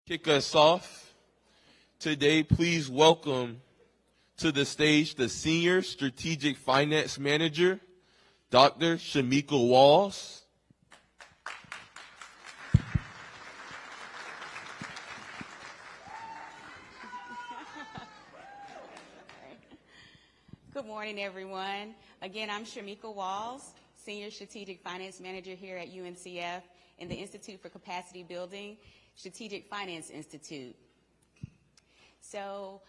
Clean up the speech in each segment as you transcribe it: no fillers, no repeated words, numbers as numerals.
Kick us off today. Please welcome to the stage the Senior Strategic Finance Manager, Dr. Shamika Walsh. Good morning, everyone. Again, I'm Shamika Walsh, Senior Strategic Finance Manager here at UNCF in the Institute for Capacity Building, Strategic Finance Institute. So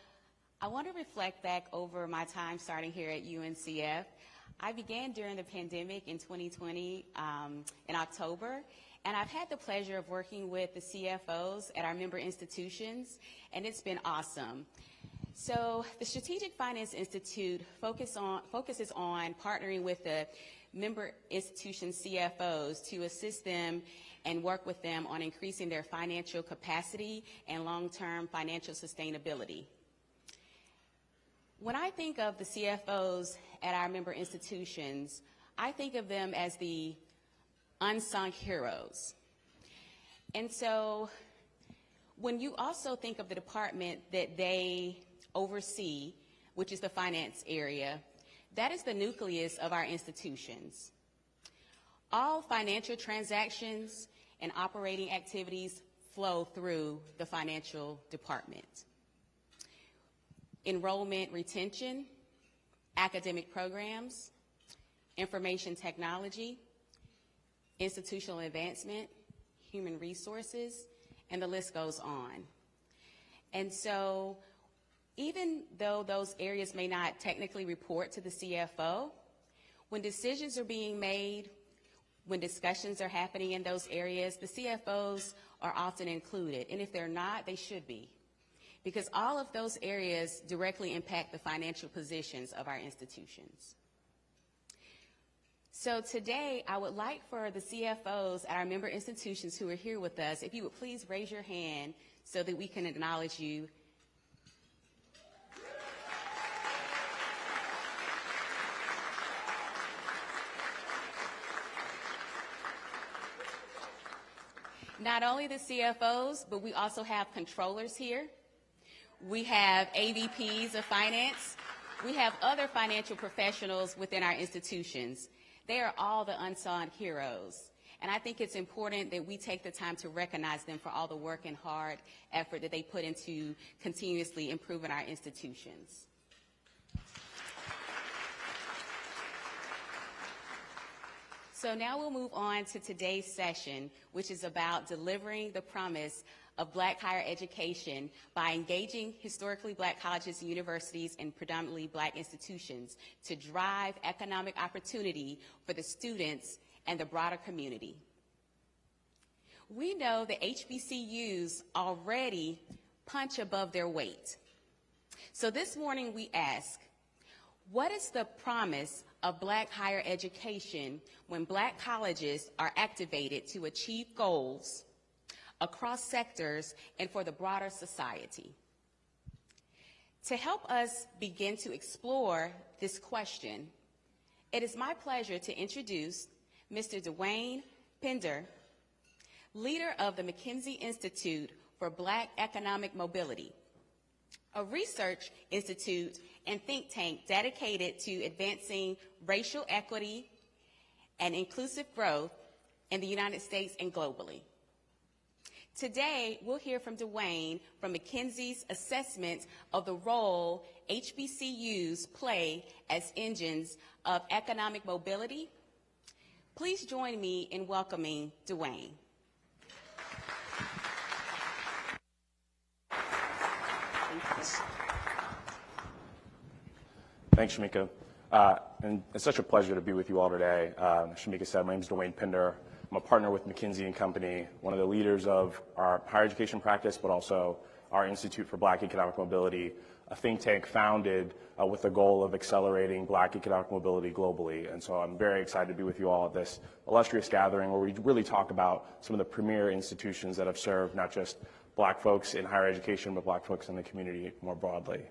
I want to reflect back over my time starting here at UNCF. I began during the pandemic in 2020 in October, and I've had the pleasure of working with the CFOs at our member institutions, and it's been awesome. So the Strategic Finance Institute focuses on partnering with the member institution CFOs to assist them and work with them on increasing their financial capacity and long-term financial sustainability. When I think of the CFOs at our member institutions, I think of them as the unsung heroes. And so when you also think of the department that they oversee, which is the finance area, that is the nucleus of our institutions. All financial transactions and operating activities flow through the financial department. Enrollment retention, academic programs, information technology, institutional advancement, human resources, and the list goes on. And so even though those areas may not technically report to the CFO, when decisions are being made, when discussions are happening in those areas, the CFOs are often included. And if they're not, they should be, because all of those areas directly impact the financial positions of our institutions. So today, I would like for the CFOs at our member institutions who are here with us, if you would please raise your hand so that we can acknowledge you. Not only the CFOs, but we also have controllers here. We have AVPs of finance. We have other financial professionals within our institutions. They are all the unsung heroes. And I think it's important that we take the time to recognize them for all the work and hard effort that they put into continuously improving our institutions. So now we'll move on to today's session, which is about delivering the promise of Black higher education by engaging historically Black colleges and universities and predominantly Black institutions to drive economic opportunity for the students and the broader community. We know that HBCUs already punch above their weight. So this morning we ask, what is the promise of Black higher education when Black colleges are activated to achieve goals across sectors and for the broader society? To help us begin to explore this question, it is my pleasure to introduce Mr. Duwain Pinder, leader of the McKinsey Institute for Black Economic Mobility, a research institute and think tank dedicated to advancing racial equity and inclusive growth in the United States and globally. Today, we'll hear from Duwain from McKinsey's assessment of the role HBCUs play as engines of economic mobility. Please join me in welcoming Duwain. Thanks, Shamika. And it's such a pleasure to be with you all today. Shamika said, my name is Duwain Pinder. I'm a partner with McKinsey and Company, one of the leaders of our higher education practice, but also our Institute for Black Economic Mobility, a think tank founded with the goal of accelerating Black economic mobility globally. And so I'm very excited to be with you all at this illustrious gathering where we really talk about some of the premier institutions that have served not just Black folks in higher education, but Black folks in the community more broadly.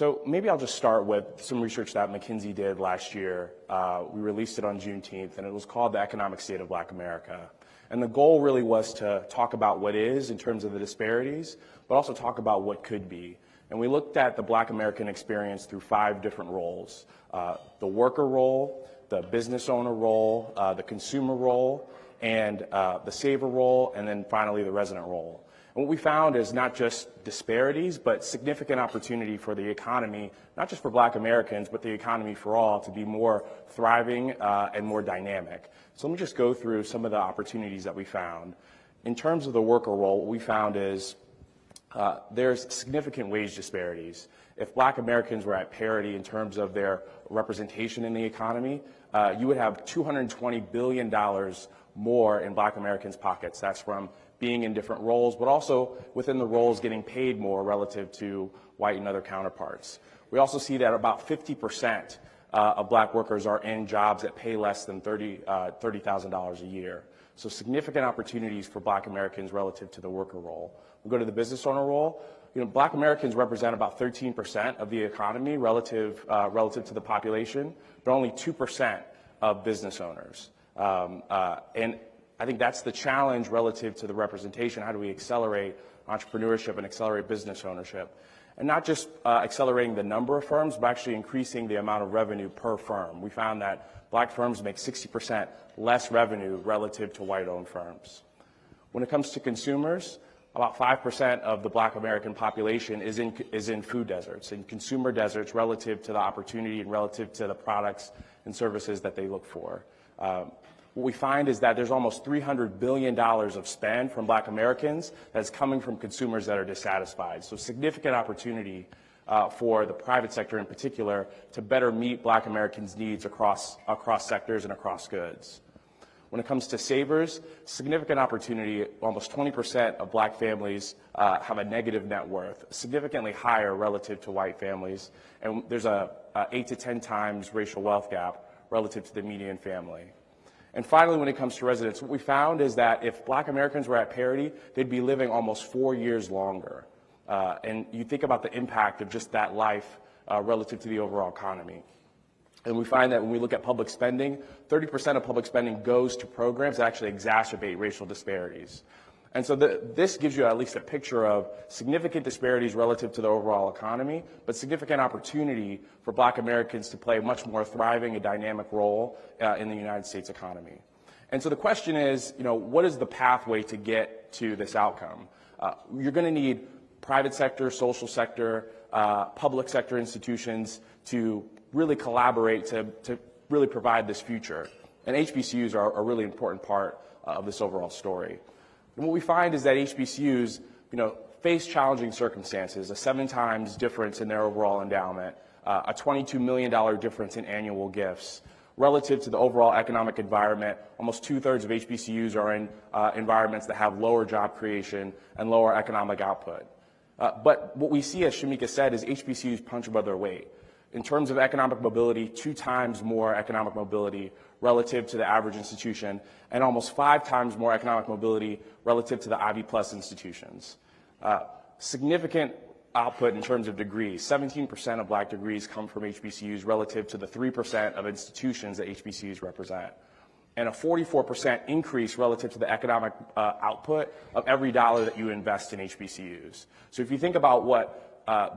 So maybe I'll just start with some research that McKinsey did last year. We released it on Juneteenth, and it was called The Economic State of Black America. And the goal really was to talk about what is in terms of the disparities, but also talk about what could be. And we looked at the Black American experience through 5 different roles: the worker role, the business owner role, the consumer role, and the saver role, and then finally the resident role. And what we found is not just disparities, but significant opportunity for the economy, not just for Black Americans, but the economy for all to be more thriving and more dynamic. So let me just go through some of the opportunities that we found. In terms of the worker role, what we found is there's significant wage disparities. If Black Americans were at parity in terms of their representation in the economy, you would have $220 billion more in Black Americans' pockets. That's from being in different roles, but also within the roles getting paid more relative to white and other counterparts. We also see that about 50% of Black workers are in jobs that pay less than $30,000 a year. So significant opportunities for Black Americans relative to the worker role. We go to the business owner role. Black Americans represent about 13% of the economy relative to the population, but only 2% of business owners. And I think that's the challenge relative to the representation. How do we accelerate entrepreneurship and accelerate business ownership? And not just accelerating the number of firms, but actually increasing the amount of revenue per firm. We found that Black firms make 60% less revenue relative to white-owned firms. When it comes to consumers, about 5% of the Black American population is in food deserts, in consumer deserts relative to the opportunity and relative to the products and services that they look for. What we find is that there's almost $300 billion of spend from Black Americans that's coming from consumers that are dissatisfied. So significant opportunity for the private sector in particular to better meet Black Americans' needs across sectors and across goods. When it comes to savers, significant opportunity. Almost 20% of Black families have a negative net worth, significantly higher relative to white families. And there's a 8 to 10 times racial wealth gap relative to the median family. And finally, when it comes to residents, what we found is that if Black Americans were at parity, they'd be living almost 4 years longer. And you think about the impact of just that life relative to the overall economy. And we find that when we look at public spending, 30% of public spending goes to programs that actually exacerbate racial disparities. And so this gives you at least a picture of significant disparities relative to the overall economy, but significant opportunity for Black Americans to play a much more thriving and dynamic role in the United States economy. And so the question is, what is the pathway to get to this outcome? You're going to need private sector, social sector, public sector institutions to really collaborate to really provide this future. And HBCUs are a really important part of this overall story. And what we find is that HBCUs, face challenging circumstances, a 7 times difference in their overall endowment, a $22 million difference in annual gifts. Relative to the overall economic environment, almost 2/3 of HBCUs are in environments that have lower job creation and lower economic output. But what we see, as Shamika said, is HBCUs punch above their weight. In terms of economic mobility, 2 times more economic mobility relative to the average institution, and almost 5 times more economic mobility relative to the Ivy Plus institutions. Significant output in terms of degrees. 17% of Black degrees come from HBCUs relative to the 3% of institutions that HBCUs represent. And a 44% increase relative to the economic output of every dollar that you invest in HBCUs. So if you think about what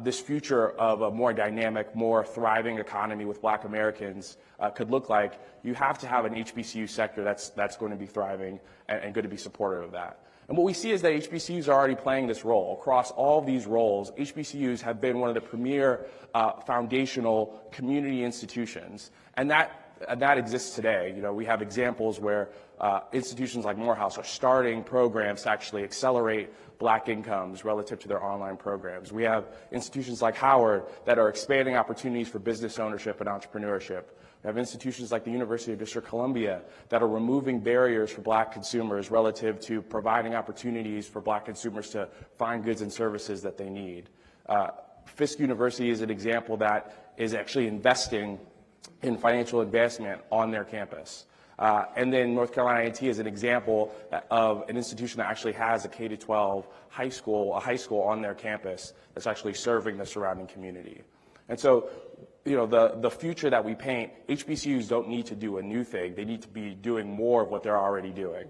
this future of a more dynamic, more thriving economy with Black Americans could look like, you have to have an HBCU sector that's going to be thriving and going to be supportive of that. And what we see is that HBCUs are already playing this role. Across all of these roles, HBCUs have been one of the premier foundational community institutions. And that exists today. We have examples where institutions like Morehouse are starting programs to actually accelerate Black incomes relative to their online programs. We have institutions like Howard that are expanding opportunities for business ownership and entrepreneurship. We have institutions like the University of District of Columbia that are removing barriers for Black consumers relative to providing opportunities for Black consumers to find goods and services that they need. Fisk University is an example that is actually investing in financial advancement on their campus. And then North Carolina A&T is an example of an institution that actually has a K-12 high school on their campus that's actually serving the surrounding community. And so, the future that we paint, HBCUs don't need to do a new thing. They need to be doing more of what they're already doing.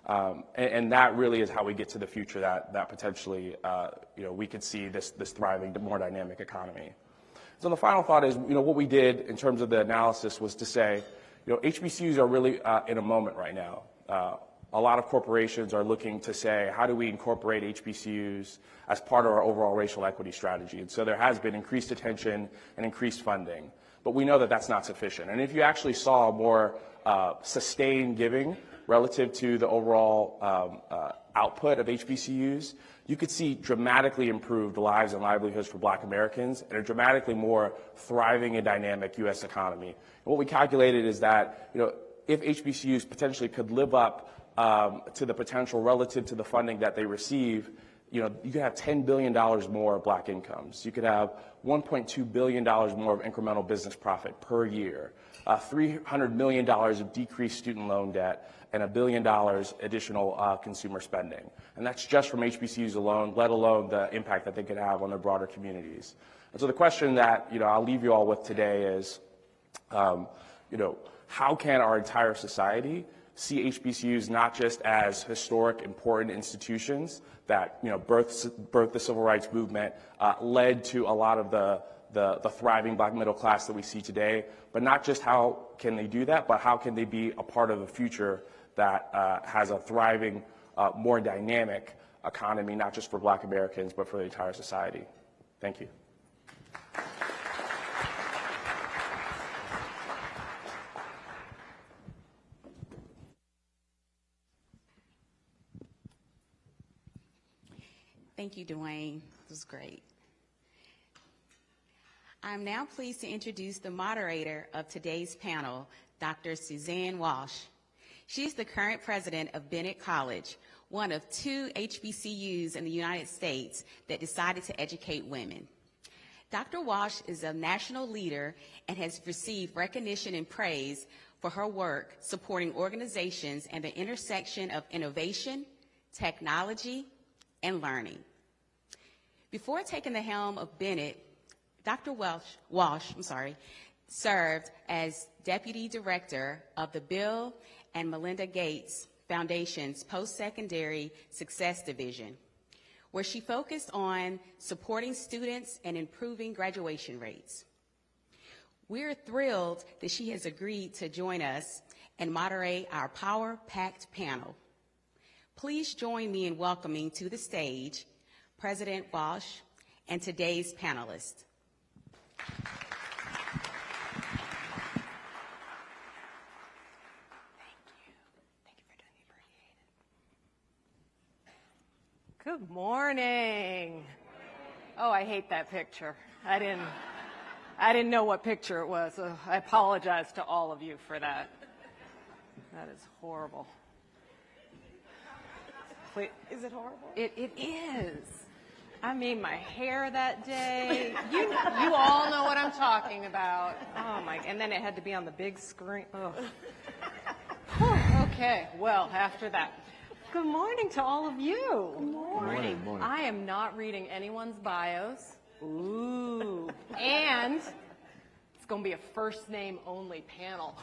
And that really is how we get to the future that potentially, we could see this thriving, more dynamic economy. So the final thought is, what we did in terms of the analysis was to say, HBCUs are really in a moment right now. A lot of corporations are looking to say, how do we incorporate HBCUs as part of our overall racial equity strategy? And so there has been increased attention and increased funding. But we know that that's not sufficient. And if you actually saw more sustained giving relative to the overall output of HBCUs, you could see dramatically improved lives and livelihoods for Black Americans and a dramatically more thriving and dynamic U.S. economy. And what we calculated is that, if HBCUs potentially could live up to the potential relative to the funding that they receive, you could have $10 billion more of Black incomes. You could have $1.2 billion more of incremental business profit per year, $300 million of decreased student loan debt, and $1 billion additional consumer spending. And that's just from HBCUs alone, let alone the impact that they could have on their broader communities. And so the question that, I'll leave you all with today is, how can our entire society see HBCUs not just as historic, important institutions that, birthed the civil rights movement, led to a lot of the thriving Black middle class that we see today, but not just how can they do that, but how can they be a part of a future that has a thriving, more dynamic economy, not just for Black Americans, but for the entire society. Thank you. Thank you, Duwain. This was great. I'm now pleased to introduce the moderator of today's panel, Dr. Suzanne Walsh. She is the current president of Bennett College, one of 2 HBCUs in the United States that decided to educate women. Dr. Walsh is a national leader and has received recognition and praise for her work supporting organizations and the intersection of innovation, technology, and learning. Before taking the helm of Bennett, Dr. Walsh served as Deputy Director of the Bill and Melinda Gates Foundation's Post-Secondary Success Division, where she focused on supporting students and improving graduation rates. We're thrilled that she has agreed to join us and moderate our power-packed panel. Please join me in welcoming to the stage President Walsh and today's panelists. Thank you. Thank you for doing the abbreviated. Good morning. Oh, I hate that picture. I didn't know what picture it was. I apologize to all of you for that. That is horrible. Wait, is it horrible? It is. I made my hair that day. You all know what I'm talking about. Oh my! And then it had to be on the big screen. Oh. Okay. Well, after that, good morning to all of you. Good morning. Good morning. I am not reading anyone's bios. Ooh. And it's going to be a first name only panel.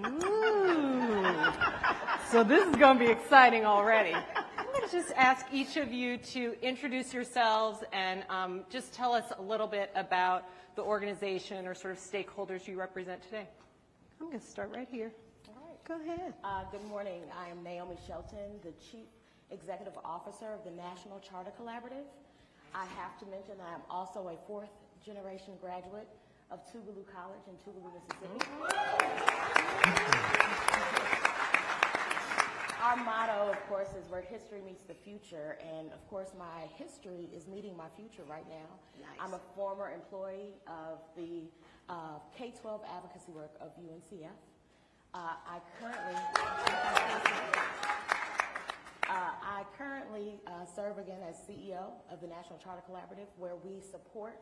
Ooh. So this is going to be exciting already. I'm going to just ask each of you to introduce yourselves and just tell us a little bit about the organization or sort of stakeholders you represent today. I'm going to start right here. All right. Go ahead. Good morning. I am Naomi Shelton, the Chief Executive Officer of the National Charter Collaborative. I have to mention that I'm also a 4th generation graduate of Tougaloo College in Tougaloo, Mississippi. Our motto, of course, is where history meets the future, and of course my history is meeting my future right now. Nice. I'm a former employee of the K-12 advocacy work of UNCF. I currently serve again as CEO of the National Charter Collaborative, where we support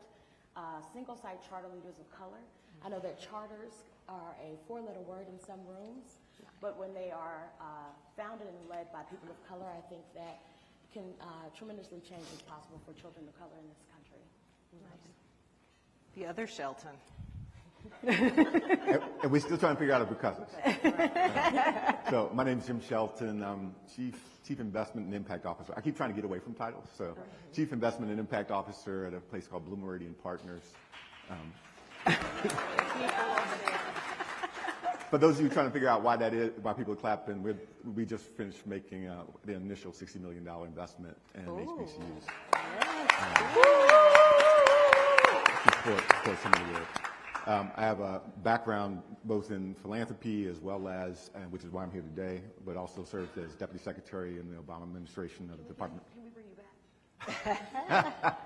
single-site charter leaders of color. I know that charters are a 4-letter word in some rooms, but when they are founded and led by people of color, I think that can tremendously change what's possible for children of color in this country. Nice. The other Shelton. And we're still trying to figure out if we're cousins. So my name is Jim Shelton. I'm Chief Investment and Impact Officer. I keep trying to get away from titles. So Chief Investment and Impact Officer at a place called Blue Meridian Partners. For those of you trying to figure out why that is, why people are clapping, we just finished making the initial $60 million investment in HBCUs. Support some of the work. I have a background both in philanthropy as well as, which is why I'm here today, but also served as Deputy Secretary in the Obama administration of the Department. Can we bring you back?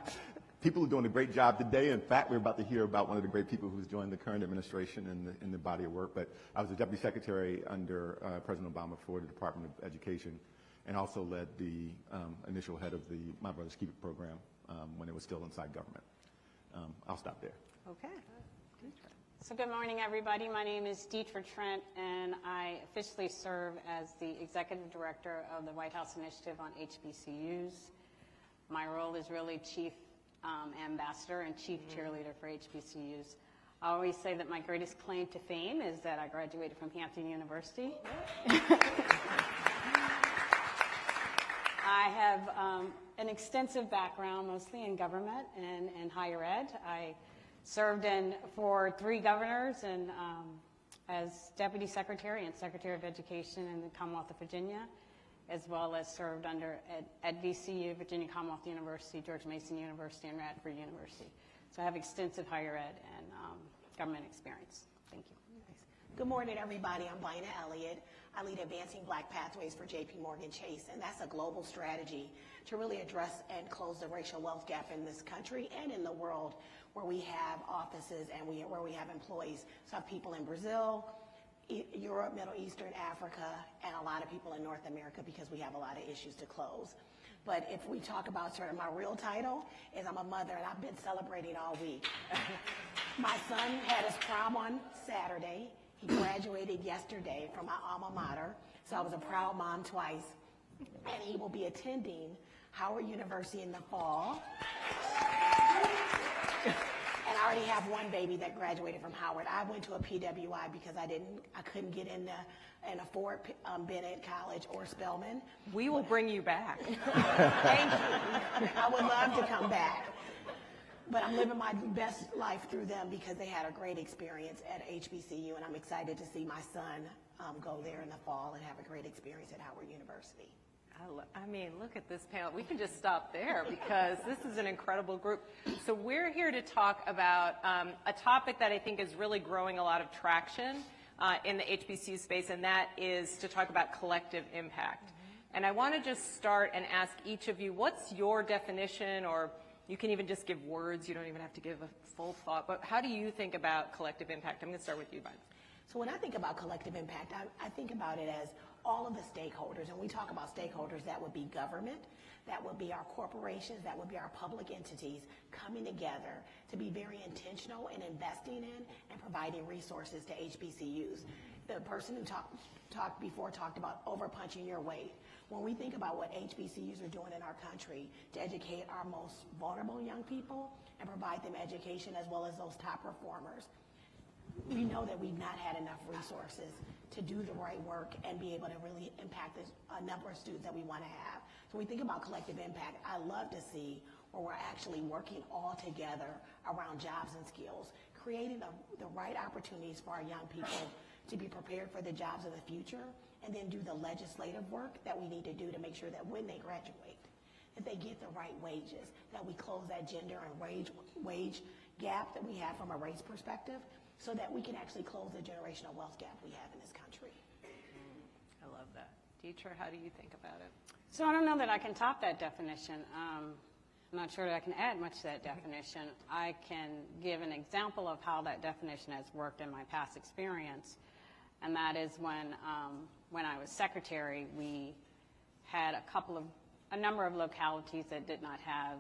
People are doing a great job today. In fact, we're about to hear about one of the great people who's joined the current administration in the body of work. But I was the Deputy Secretary under President Obama for the Department of Education, and also led the initial head of the My Brother's Keep It program when it was still inside government. I'll stop there. Okay. So good morning, everybody. My name is Dietra Trent, and I officially serve as the Executive Director of the White House Initiative on HBCUs. My role is really Chief Ambassador and Chief Cheerleader for HBCUs. I always say that my greatest claim to fame is that I graduated from Hampton University. I have an extensive background, mostly in government and higher ed. I served for 3 governors and as Deputy Secretary and Secretary of Education in the Commonwealth of Virginia, as well as served at VCU, Virginia Commonwealth University, George Mason University, and Radford University. So I have extensive higher ed and government experience. Thank you. Good morning, everybody. I'm Byna, Elliott. I lead Advancing Black Pathways for JPMorgan Chase, and that's a global strategy to really address and close the racial wealth gap in this country and in the world where we have offices and where we have employees. So I have people in Brazil, Europe, Middle Eastern, Africa, and a lot of people in North America because we have a lot of issues to close. But if we talk about sort of my real title is I'm a mother, and I've been celebrating all week. My son had his prom on Saturday. He graduated yesterday from my alma mater, so I was a proud mom twice. And he will be attending Howard University in the fall. And I already have one baby that graduated from Howard. I went to a PWI because I couldn't get in and afford Bennett College or Spelman. We will bring you back. Thank you. I would love to come back. But I'm living my best life through them because they had a great experience at HBCU, and I'm excited to see my son go there in the fall and have a great experience at Howard University. I mean, look at this panel. We can just stop there because this is an incredible group. So we're here to talk about a topic that I think is really growing a lot of traction in the HBCU space, and that is to talk about collective impact. And I want to just start and ask each of you, what's your definition, or you can even just give words. You don't even have to give a full thought. But how do you think about collective impact? I'm going to start with you, Byna. So when I think about collective impact, I think about it as all of the stakeholders. And we talk about stakeholders, that would be government, that would be our corporations, that would be our public entities coming together to be very intentional in investing in and providing resources to HBCUs. The person who talked before talked about over-punching your weight. When we think about what HBCUs are doing in our country to educate our most vulnerable young people and provide them education as well as those top performers, we know that we've not had enough resources to do the right work and be able to really impact a number of students that we want to have. So when we think about collective impact, I love to see where we're actually working all together around jobs and skills, creating the right opportunities for our young people to be prepared for the jobs of the future, and then do the legislative work that we need to do to make sure that when they graduate, that they get the right wages, that we close that gender and wage gap that we have from a race perspective, so that we can actually close the generational wealth gap we have in this country. I love that. Dietra, how do you think about it? So I don't know that I can top that definition. I'm not sure that I can add much to that definition. I can give an example of how that definition has worked in my past experience, and that is when I was secretary, we had a number of localities that did not have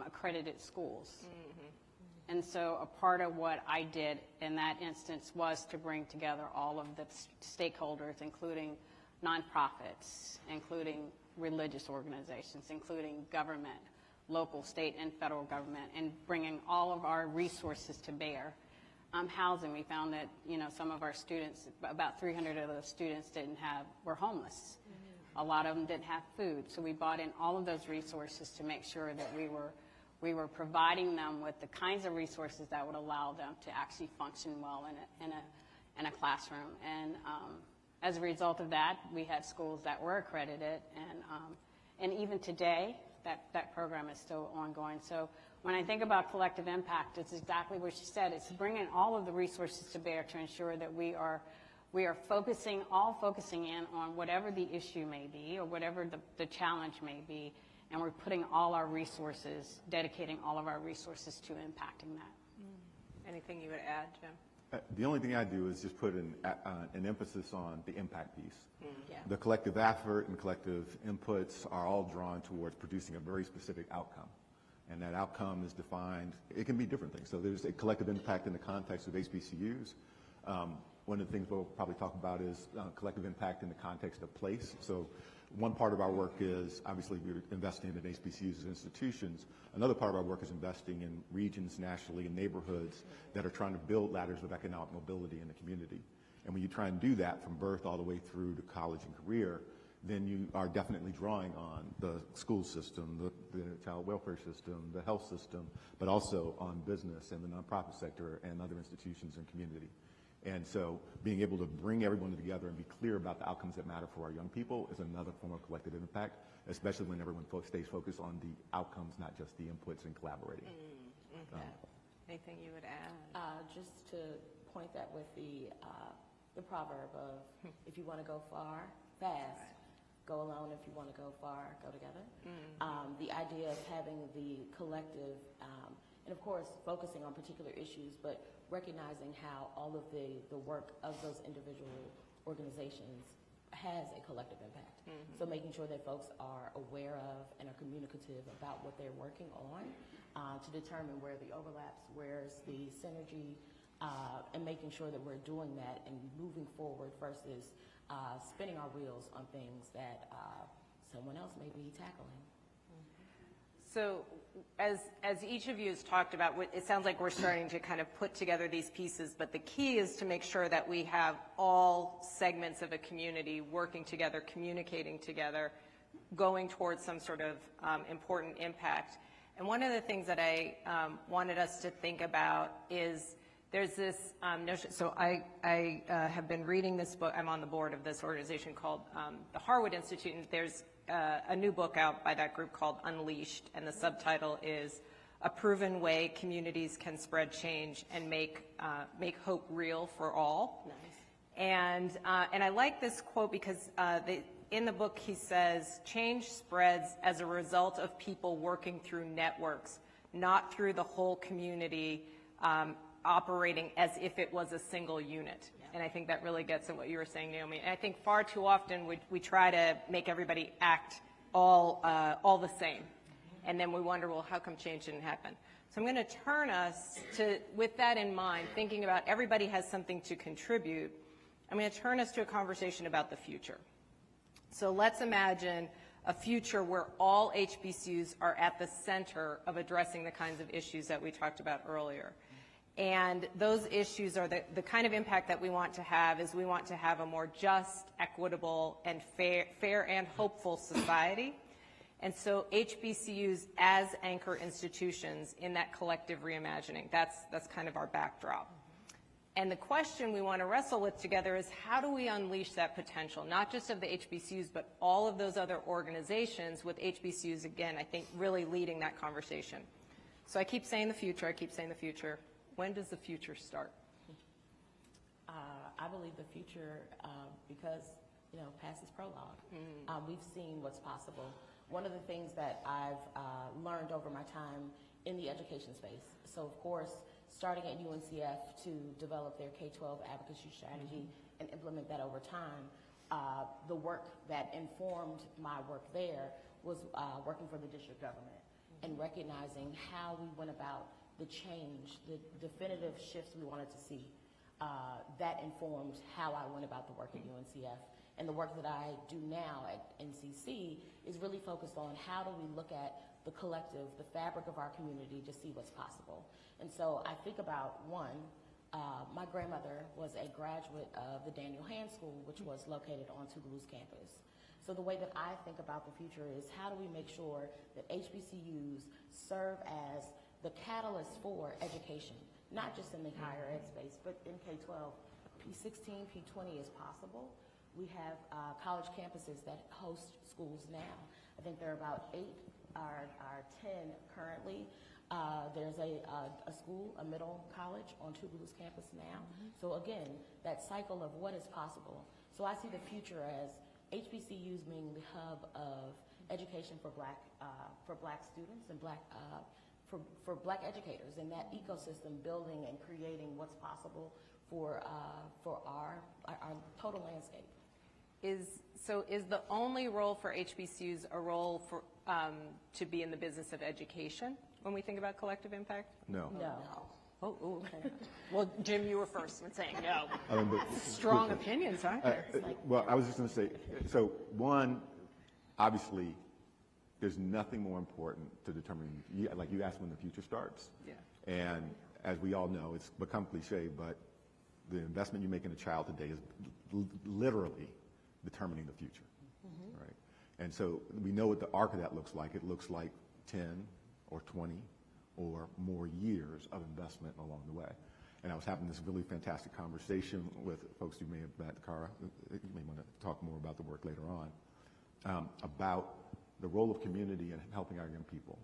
accredited schools. Mm-hmm. And so a part of what I did in that instance was to bring together all of the stakeholders, including nonprofits, including religious organizations, including government, local, state, and federal government, and bringing all of our resources to bear. Housing, we found that, some of our students, about 300 of those students were homeless. A lot of them didn't have food, so we brought in all of those resources to make sure that we were providing them with the kinds of resources that would allow them to actually function well in a classroom. And as a result of that, we had schools that were accredited, and even today, that program is still ongoing. So when I think about collective impact, it's exactly what she said. It's bringing all of the resources to bear to ensure that we are focusing in on whatever the issue may be or whatever the challenge may be, and we're putting all our resources, dedicating all of our resources to impacting that. Anything you would add, Jim? The only thing I do is just put an emphasis on the impact piece. Yeah. The collective effort and collective inputs are all drawn towards producing a very specific outcome. And that outcome is defined, it can be different things. So there's a collective impact in the context of HBCUs. One of the things we'll probably talk about is collective impact in the context of place. So one part of our work is, obviously, we're investing in HBCUs as institutions. Another part of our work is investing in regions nationally and neighborhoods that are trying to build ladders of economic mobility in the community. And when you try and do that from birth all the way through to college and career, then you are definitely drawing on the school system, the child welfare system, the health system, but also on business and the nonprofit sector and other institutions and community. And so being able to bring everyone together and be clear about the outcomes that matter for our young people is another form of collective impact, especially when everyone stays focused on the outcomes, not just the inputs and collaborating. Anything you would add? Just to point that with the proverb of, if you want to go far, fast, go alone. If you want to go far, go together. The idea of having the collective, and of course, focusing on particular issues, but recognizing how all of the work of those individual organizations has a collective impact. So making sure that folks are aware of and are communicative about what they're working on to determine where the overlaps, where's the synergy, and making sure that we're doing that and moving forward versus spinning our wheels on things that someone else may be tackling. So as each of you has talked about, it sounds like we're starting to kind of put together these pieces, but the key is to make sure that we have all segments of a community working together, communicating together, going towards some sort of important impact. And one of the things that I wanted us to think about is there's this notion, so I have been reading this book, I'm on the board of this organization called the Harwood Institute, and there's a new book out by that group called Unleashed, and the subtitle is A Proven Way Communities Can Spread Change and Make Hope Real for All. Nice. And I like this quote because in the book he says, change spreads as a result of people working through networks, not through the whole community operating as if it was a single unit. Yeah. And I think that really gets at what you were saying, Naomi. And I think far too often we try to make everybody act all the same. And then we wonder, well, how come change didn't happen? So I'm going to turn us to, with that in mind, thinking about everybody has something to contribute, I'm going to turn us to a conversation about the future. So let's imagine a future where all HBCUs are at the center of addressing the kinds of issues that we talked about earlier. And those issues are the kind of impact that we want to have is we want to have a more just, equitable, and fair and hopeful society. And so HBCUs as anchor institutions in that collective reimagining, that's kind of our backdrop. And the question we want to wrestle with together is how do we unleash that potential, not just of the HBCUs, but all of those other organizations with HBCUs, again, I think really leading that conversation. So I keep saying the future, I keep saying the future. When does the future start? I believe the future, because, past is prologue. We've seen what's possible. One of the things that I've learned over my time in the education space, so of course, starting at UNCF to develop their K-12 advocacy strategy and implement that over time, the work that informed my work there was working for the district government and recognizing how we went about the change, the definitive shifts we wanted to see. That informed how I went about the work at UNCF. And the work that I do now at NCC is really focused on how do we look at the collective, the fabric of our community to see what's possible. And so I think about my grandmother was a graduate of the Daniel Hand School, which was located on Tougaloo's campus. So the way that I think about the future is how do we make sure that HBCUs serve as the catalyst for education, not just in the higher ed space, but in K-12. P16, P20 is possible. We have college campuses that host schools now. I think there are about 8 or 10 currently. There's a school, a middle college on Tougaloo's campus now. So again, that cycle of what is possible. So I see the future as HBCUs being the hub of education for black students and for black educators, and that ecosystem building and creating what's possible for our total landscape. Is the only role for HBCUs a role for to be in the business of education when we think about collective impact? No. No. Oh, okay. Well, Jim, you were first in saying no. I mean, but, Strong opinions, aren't there? well, I was just going to say, so one, obviously, there's nothing more important to determine, like you asked when the future starts. Yeah. And as we all know, it's become cliche, but the investment you make in a child today is literally determining the future, right? And so we know what the arc of that looks like. It looks like 10 or 20 or more years of investment along the way. And I was having this really fantastic conversation with folks you may have met, Cara, you may want to talk more about the work later on, about the role of community in helping our young people.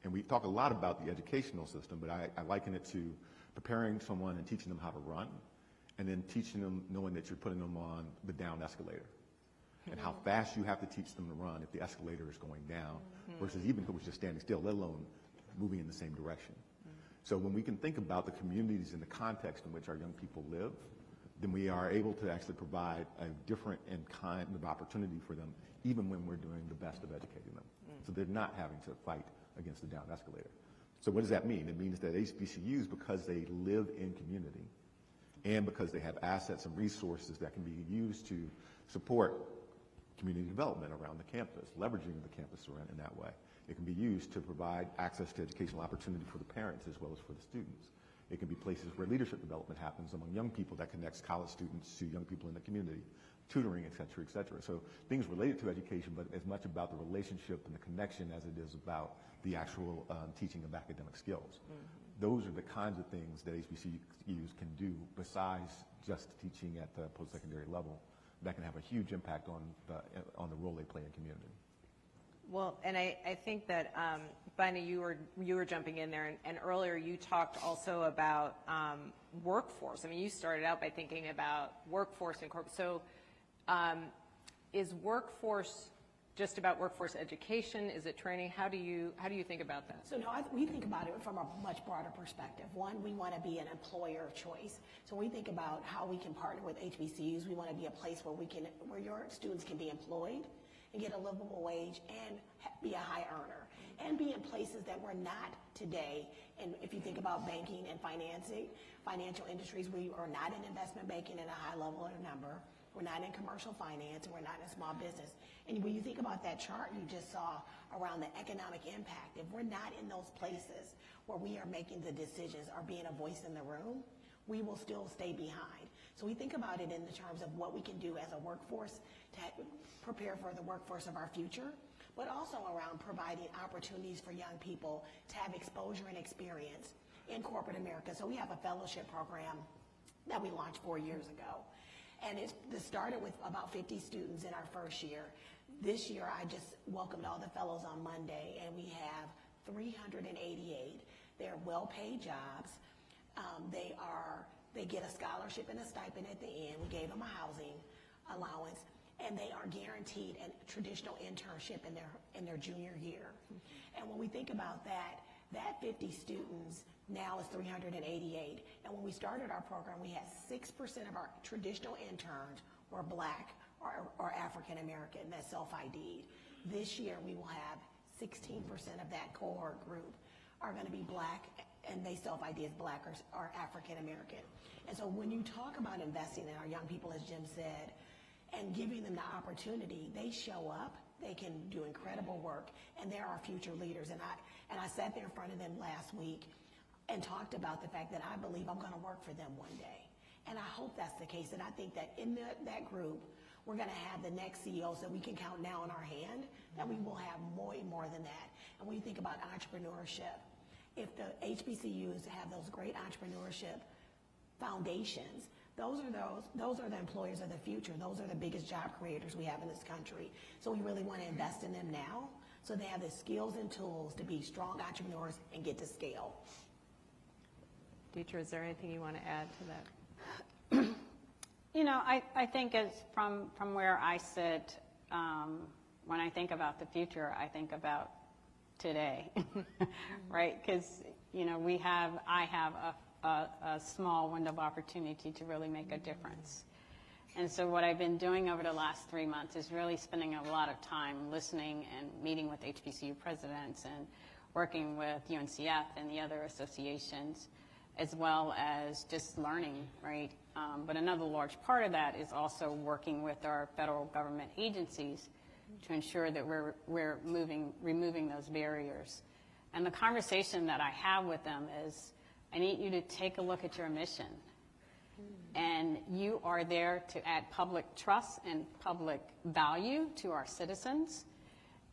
And we talk a lot about the educational system, but I liken it to preparing someone and teaching them how to run, and then teaching them knowing that you're putting them on the down escalator. And how fast you have to teach them to run if the escalator is going down, versus even if it was just standing still, let alone moving in the same direction. So when we can think about the communities and the context in which our young people live, then we are able to actually provide a different and kind of opportunity for them, even when we're doing the best of educating them. So they're not having to fight against the down escalator. So what does that mean? It means that HBCUs, because they live in community, and because they have assets and resources that can be used to support community development around the campus, leveraging the campus around in that way. It can be used to provide access to educational opportunity for the parents as well as for the students. It can be places where leadership development happens among young people that connects college students to young people in the community, tutoring, et cetera, et cetera. So things related to education, but as much about the relationship and the connection as it is about the actual teaching of academic skills. Those are the kinds of things that HBCUs can do besides just teaching at the post-secondary level that can have a huge impact on the role they play in community. Well, and I think that, Byna, you were jumping in there, and earlier you talked also about workforce. I mean, you started out by thinking about workforce and corporate. So is workforce just about workforce education? Is it training? How do you think about that? So no, we think about it from a much broader perspective. One, we want to be an employer of choice. So when we think about how we can partner with HBCUs, we want to be a place where your students can be employed and get a livable wage and be a high earner, and be in places that we're not today. And if you think about banking and financial industries, we are not in investment banking at a high level or number. We're not in commercial finance, and we're not in small business. And when you think about that chart you just saw around the economic impact, if we're not in those places where we are making the decisions or being a voice in the room, we will still stay behind. So we think about it in the terms of what we can do as a workforce to prepare for the workforce of our future, but also around providing opportunities for young people to have exposure and experience in corporate America. So we have a fellowship program that we launched 4 years ago. And it started with about 50 students in our first year. This year, I just welcomed all the fellows on Monday, and we have 388. They're well-paid jobs. They get a scholarship and a stipend at the end. We gave them a housing allowance, and they are guaranteed a traditional internship in their junior year. And when we think about that 50 students now is 388. And when we started our program, we had 6% of our traditional interns were Black or African American that self-ID'd. This year, we will have 16% of that cohort group are going to be Black, and they self-ID as Black or African American. And so when you talk about investing in our young people, as Jim said, and giving them the opportunity, they show up They can do incredible work, and they're our future leaders. And I sat there in front of them last week and talked about the fact that I believe I'm going to work for them one day. And I hope that's the case. And I think that in that group, we're going to have the next CEOs that we can count now in our hand, that we will have more than that. And when you think about entrepreneurship, if the HBCUs have those great entrepreneurship foundations, those are the employers of the future. Those are the biggest job creators we have in this country. So we really want to invest in them now so they have the skills and tools to be strong entrepreneurs and get to scale. Dietra, is there anything you want to add to that? You know, I think as from where I sit, when I think about the future, I think about today, right? Because, you know, I have a small window of opportunity to really make a difference. And so what I've been doing over the last 3 months is really spending a lot of time listening and meeting with HBCU presidents and working with UNCF and the other associations, as well as just learning, right? But another large part of that is also working with our federal government agencies to ensure that we're removing those barriers. And the conversation that I have with them is, I need you to take a look at your mission. And you are there to add public trust and public value to our citizens,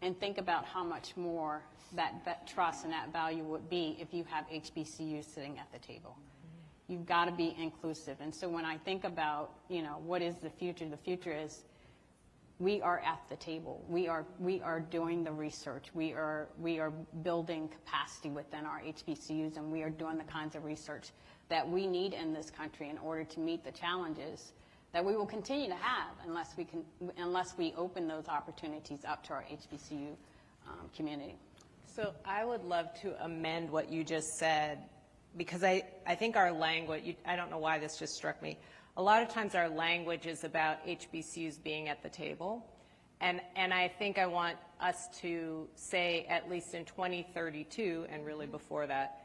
and think about how much more that trust and that value would be if you have HBCUs sitting at the table. You've got to be inclusive. And so when I think about, you know, what is the future is we are at the table. We are doing the research. We are building capacity within our HBCUs, and we are doing the kinds of research that we need in this country in order to meet the challenges that we will continue to have unless we open those opportunities up to our HBCU community. So I would love to amend what you just said, because I think our language, I don't know why this just struck me. A lot of times our language is about HBCUs being at the table. And I think I want us to say, at least in 2032, and really before that,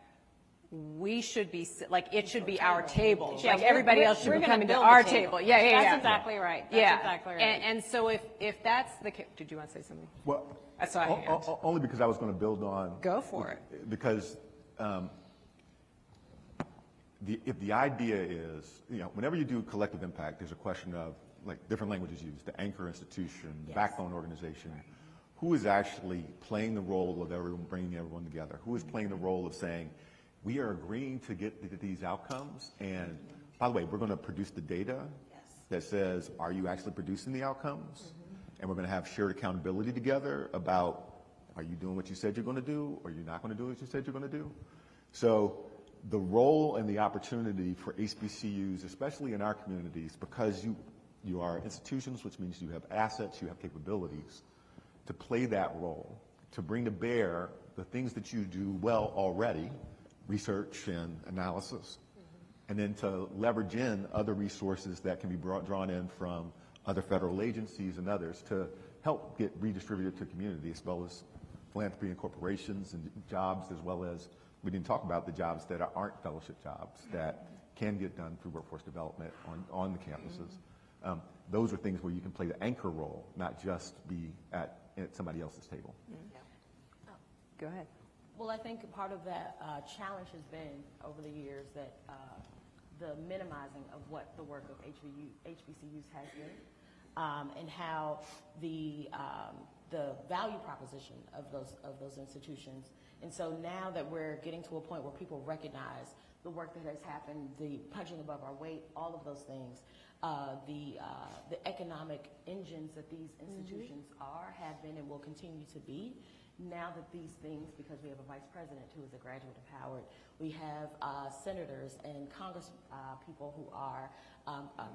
we should be, like, it should be our table. Yeah, like everybody else should be coming to our table. Yeah. That's exactly right. That's exactly right. And so if that's the case, did you want to say something? Well, I saw a hand. only because I was going to build on. Go for it. Because if the idea is, you know, whenever you do collective impact, there's a question of, like, different languages used, the anchor institution, the backbone organization. Who is actually playing the role of everyone, bringing everyone together? Who is playing the role of saying, we are agreeing to get these outcomes, and by the way, we're going to produce the data that says, are you actually producing the outcomes? And we're going to have shared accountability together about, are you doing what you said you're going to do, or you're not going to do what you said you're going to do? So the role and the opportunity for HBCUs, especially in our communities, because you are institutions, which means you have assets, you have capabilities, to play that role, to bring to bear the things that you do well already, research and analysis, and then to leverage in other resources that can be drawn in from other federal agencies and others to help get redistributed to community, as well as philanthropy and corporations and jobs, as well as, we didn't talk about the jobs that aren't fellowship jobs that can get done through workforce development on the campuses. Those are things where you can play the anchor role, not just be at somebody else's table. Go ahead. Well, I think part of that challenge has been over the years that the minimizing of what the work of HBCUs has been, and how the value proposition of those institutions. And so now that we're getting to a point where people recognize the work that has happened, the punching above our weight, all of those things, the economic engines that these institutions have been, and will continue to be. Now that these things, because we have a vice president who is a graduate of Howard, we have senators and Congress people who are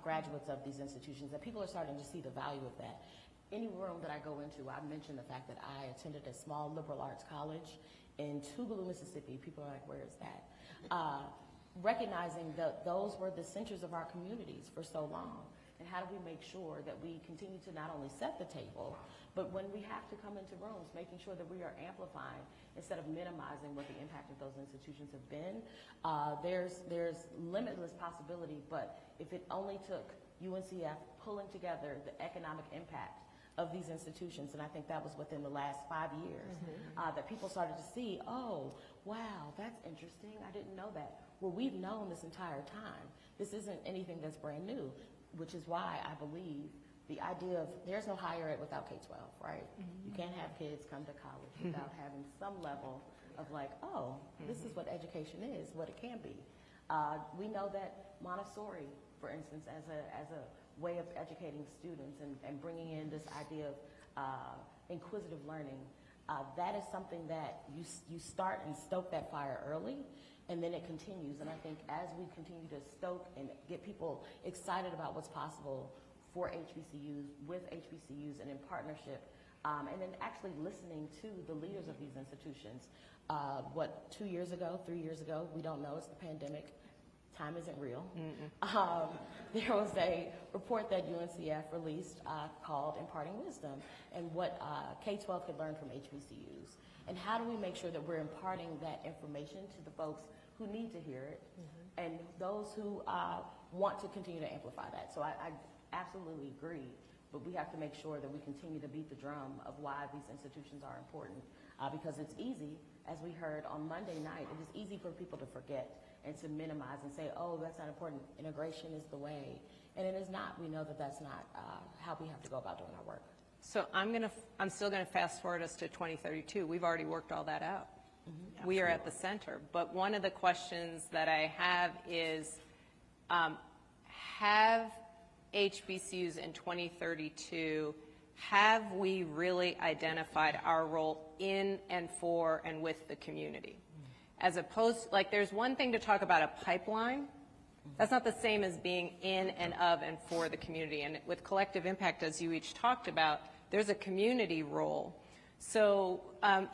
graduates of these institutions, that people are starting to see the value of that. Any room that I go into, I mention the fact that I attended a small liberal arts college in Tougaloo, Mississippi. People are like, where is that? Recognizing that those were the centers of our communities for so long. And how do we make sure that we continue to not only set the table, but when we have to come into rooms, making sure that we are amplifying instead of minimizing what the impact of those institutions have been. There's limitless possibility, but if it only took UNCF pulling together the economic impact of these institutions, and I think that was within the last 5 years, that people started to see, oh, wow, that's interesting, I didn't know that. Well, we've known this entire time. This isn't anything that's brand new, which is why I believe the idea of there's no higher ed without K-12, right? You can't have kids come to college without having some level of like, oh, this is what education is, what it can be. We know that Montessori, for instance, as a way of educating students and bringing in this idea of inquisitive learning, that is something that you start and stoke that fire early, and then it continues. And I think as we continue to stoke and get people excited about what's possible for HBCUs, with HBCUs, and in partnership, and then actually listening to the leaders of these institutions. 2 years ago, 3 years ago, we don't know, it's the pandemic, time isn't real. There was a report that UNCF released called Imparting Wisdom, and what K-12 could learn from HBCUs. And how do we make sure that we're imparting that information to the folks who need to hear it, and those who want to continue to amplify that. So I absolutely agree, but we have to make sure that we continue to beat the drum of why these institutions are important, because it's easy, as we heard on Monday night, it is easy for people to forget and to minimize and say, oh, that's not important, integration is the way, and it is not. We know that that's not how we have to go about doing our work. So I'm still gonna fast forward us to 2032. We've already worked all that out. We are at the center, but one of the questions that I have is, have HBCUs in 2032, have we really identified our role in and for and with the community? As opposed, like, there's one thing to talk about a pipeline. That's not the same as being in and of and for the community. And with collective impact, as you each talked about, there's a community role. So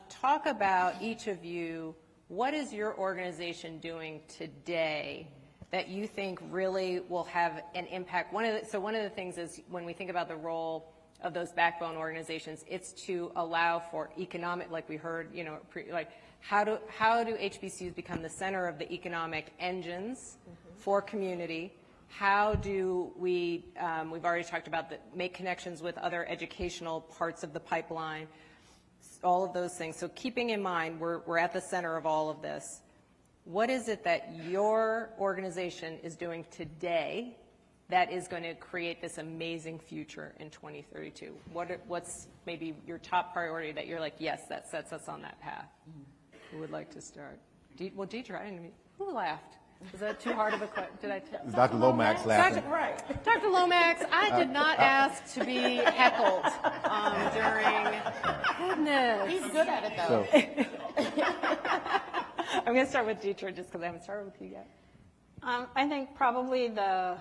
talk about, each of you, what is your organization doing today that you think really will have an impact? One of the things is, when we think about the role of those backbone organizations, it's to allow for economic, like we heard, how do HBCUs become the center of the economic engines for community? How do we, we've already talked about make connections with other educational parts of the pipeline, all of those things. So keeping in mind, we're at the center of all of this. What is it that your organization is doing today that is going to create this amazing future in 2032? What's maybe your top priority that you're like, yes, that sets us on that path? Who would like to start? Well, Dietra, I didn't even, who laughed? Was that too hard of a question? Did I tell? Dr. Lomax laughing. Dr. Lomax, I did not ask to be heckled during, goodness. He's good at it, though. I'm going to start with Dietra just because I haven't started with you yet. I think probably the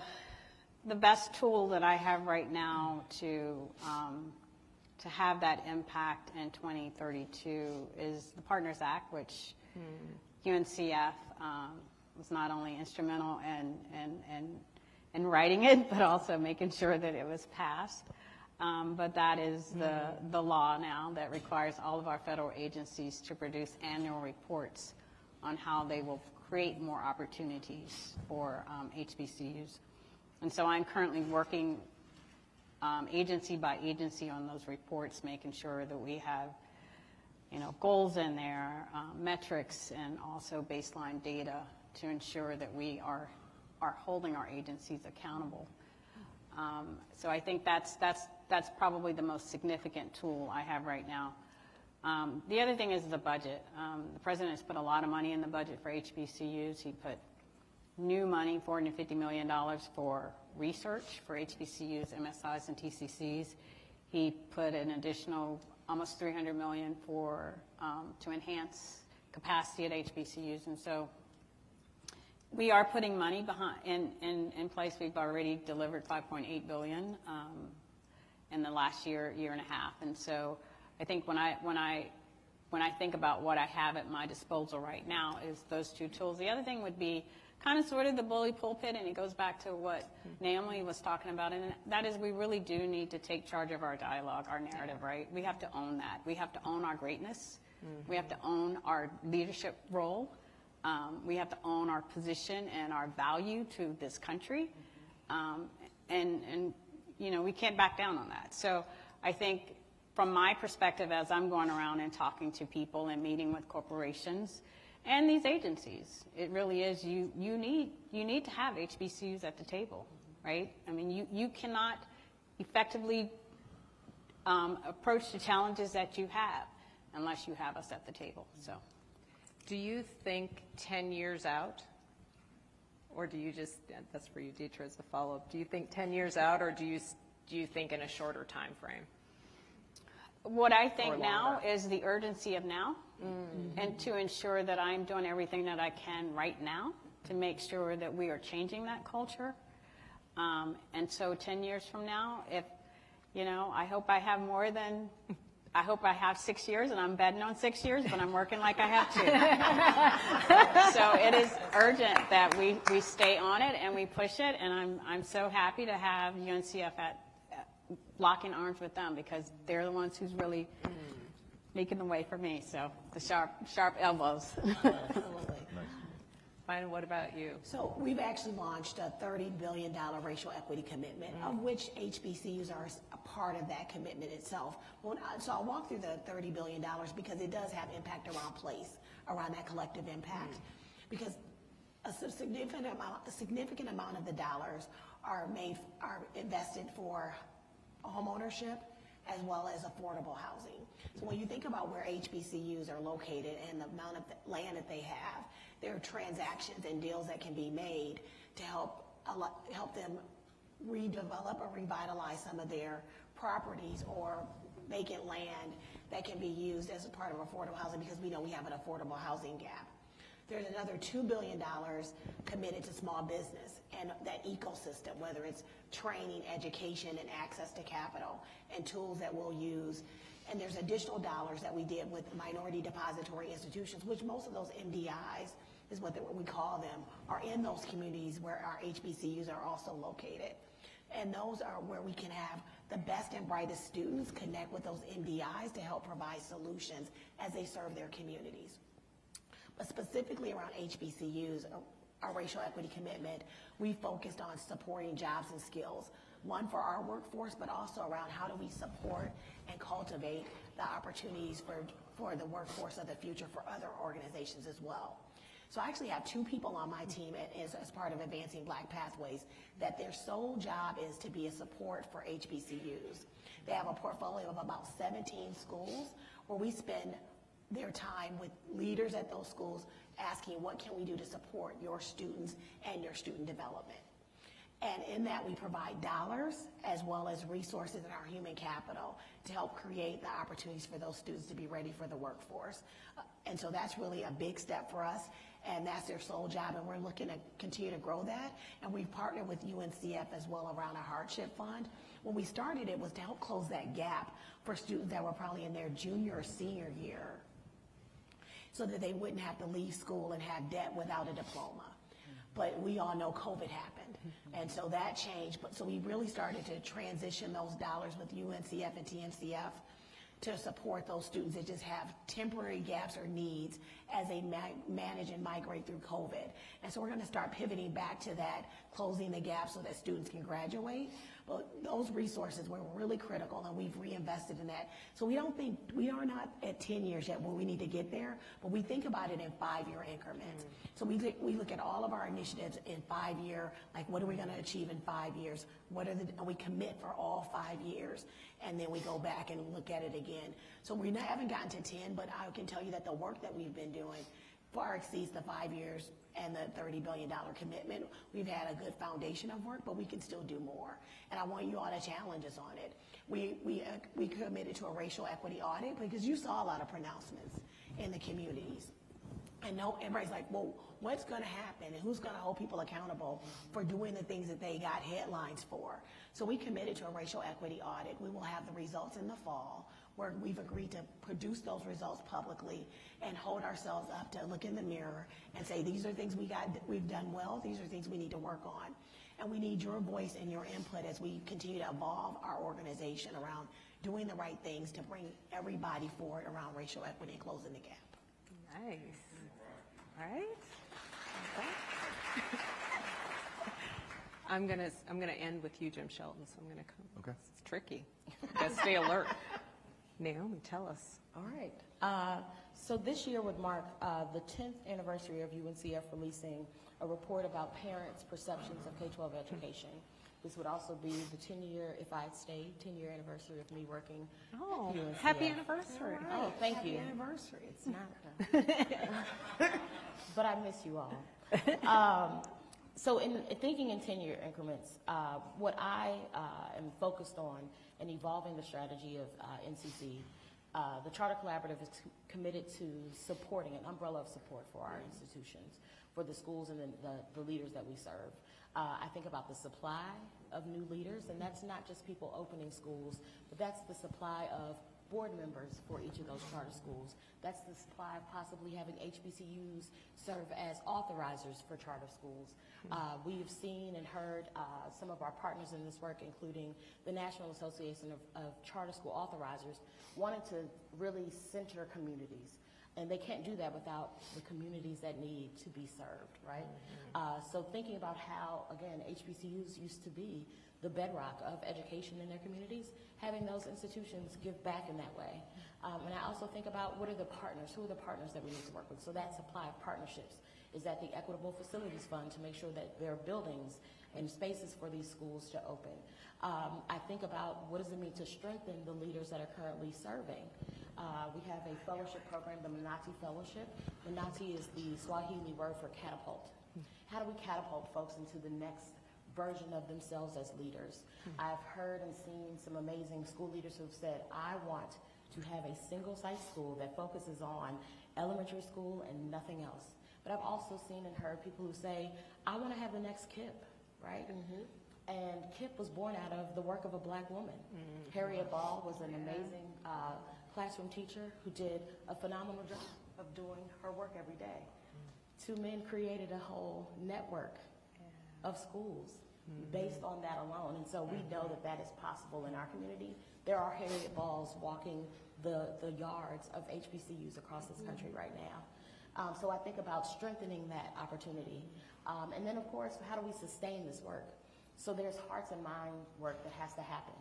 best tool that I have right now to have that impact in 2032 is the Partners Act, which UNCF was not only instrumental in writing it, but also making sure that it was passed. But that is the law now that requires all of our federal agencies to produce annual reports on how they will create more opportunities for HBCUs. And so I'm currently working agency by agency on those reports, making sure that we have goals in there, metrics, and also baseline data to ensure that we are holding our agencies accountable. So I think that's probably the most significant tool I have right now. The other thing is the budget. The president has put a lot of money in the budget for HBCUs. He put new money, $450 million for research for HBCUs, MSIs, and TCCs. He put an additional almost $300 million to enhance capacity at HBCUs. And so we are putting money in place. We've already delivered $5.8 billion in the last year and a half. And so I think when I think about what I have at my disposal right now is those two tools. The other thing would be kind of sort of the bully pulpit, and it goes back to what Naomi was talking about, and that is we really do need to take charge of our dialogue, our narrative, right? We have to own that. We have to own our greatness. We have to own our leadership role. We have to own our position and our value to this country. And we can't back down on that. So I think from my perspective, as I'm going around and talking to people and meeting with corporations and these agencies, it really is you need to have HBCUs at the table, right? I mean, you cannot effectively approach the challenges that you have unless you have us at the table. So, Do you think 10 years out, or do you just, that's for you, Dietra, as a follow-up, do you think 10 years out, or do you think in a shorter time frame? what I think now is the urgency of now, and to ensure that I'm doing everything that I can right now to make sure that we are changing that culture. And so 10 years from now, if, you know, I hope I have more than, I hope I have 6 years, and I'm betting on 6 years, but I'm working like I have 2. So it is urgent that we stay on it and we push it, and I'm so happy to have UNCF at locking arms with them, because they're the ones who's really making the way for me. So the sharp elbows. Absolutely. Byna, what about you? So we've actually launched a $30 billion racial equity commitment, of which HBCUs are a part of that commitment itself. So I'll walk through the $30 billion because it does have impact around place, around that collective impact. Because a significant amount of the dollars are invested for home ownership as well as affordable housing. So when you think about where HBCUs are located and the amount of land that they have, there are transactions and deals that can be made to help them redevelop or revitalize some of their properties or vacant land that can be used as a part of affordable housing, because we know we have an affordable housing gap. There's another $2 billion committed to small business and that ecosystem, whether it's training, education, and access to capital and tools that we'll use. And there's additional dollars that we did with minority depository institutions, which most of those MDIs is what we call them, are in those communities where our HBCUs are also located. And those are where we can have the best and brightest students connect with those MDIs to help provide solutions as they serve their communities. But specifically around HBCUs, our racial equity commitment, we focused on supporting jobs and skills, one for our workforce, but also around how do we support and cultivate the opportunities for the workforce of the future for other organizations as well. So I actually have 2 people on my team as part of Advancing Black Pathways that their sole job is to be a support for HBCUs. They have a portfolio of about 17 schools where we spend their time with leaders at those schools asking, what can we do to support your students and your student development? And in that, we provide dollars as well as resources in our human capital to help create the opportunities for those students to be ready for the workforce. And so that's really a big step for us, and that's their sole job, and we're looking to continue to grow that. And we've partnered with UNCF as well around a hardship fund. When we started, it was to help close that gap for students that were probably in their junior or senior year, so that they wouldn't have to leave school and have debt without a diploma. But we all know COVID happened, and so that changed. But so we really started to transition those dollars with UNCF and TNCF to support those students that just have temporary gaps or needs as they manage and migrate through COVID. And so we're going to start pivoting back to that, closing the gap so that students can graduate. But those resources were really critical, and we've reinvested in that. So we are not at 10 years yet where we need to get there, but we think about it in 5-year increments. So we look at all of our initiatives in 5-year, like what are we going to achieve in 5 years? And we commit for all 5 years, and then we go back and look at it again. So we haven't gotten to 10, but I can tell you that the work that we've been doing far exceeds the 5 years and the $30 billion commitment. We've had a good foundation of work, but we can still do more. And I want you all to challenge us on it. We committed to a racial equity audit because you saw a lot of pronouncements in the communities. And everybody's like, well, what's going to happen and who's going to hold people accountable for doing the things that they got headlines for? So we committed to a racial equity audit. We will have the results in the fall, where we've agreed to produce those results publicly and hold ourselves up to look in the mirror and say, these are things we've done well, these are things we need to work on. And we need your voice and your input as we continue to evolve our organization around doing the right things to bring everybody forward around racial equity and closing the gap. Nice. All right. I'm gonna end with you, Jim Shelton, so I'm gonna come. Okay. It's tricky. You gotta stay alert. Naomi, tell us. All right. So this year would mark the 10th anniversary of UNCF releasing a report about parents' perceptions of K-12 education. This would also be the 10-year, if I had stayed, 10-year anniversary of me working Oh, at UNCF. happy anniversary. Oh, thank Happy you. anniversary. It's not, but I miss you all. So in thinking in 10-year increments, what I am focused on in evolving the strategy of NCC, the Charter Collaborative is committed to supporting an umbrella of support for our institutions, for the schools and the leaders that we serve. I think about the supply of new leaders, and that's not just people opening schools, but that's the supply of board members for each of those charter schools. That's the supply of possibly having HBCUs serve as authorizers for charter schools. We've seen and heard some of our partners in this work, including the National Association of Charter School Authorizers, wanted to really center communities. And they can't do that without the communities that need to be served, right? So thinking about how, again, HBCUs used to be the bedrock of education in their communities, having those institutions give back in that way. And I also think about what are the partners, who are the partners that we need to work with? So that supply of partnerships is at the Equitable Facilities Fund to make sure that there are buildings and spaces for these schools to open. I think about what does it mean to strengthen the leaders that are currently serving. We have a fellowship program, the Manati Fellowship. Manati is the Swahili word for catapult. How do we catapult folks into the next version of themselves as leaders? I've heard and seen some amazing school leaders who've said, I want to have a single site school that focuses on elementary school and nothing else. But I've also seen and heard people who say, I want to have the next KIP, right? And KIP was born out of the work of a black woman. Harriet Ball was an amazing classroom teacher who did a phenomenal job of doing her work every day. Two men created a whole network of schools based on that alone. And so we know that that is possible in our community. There are Harriet Balls walking the yards of HBCUs across this country right now. So I think about strengthening that opportunity. And then, of course, how do we sustain this work? So there's hearts and mind work that has to happen.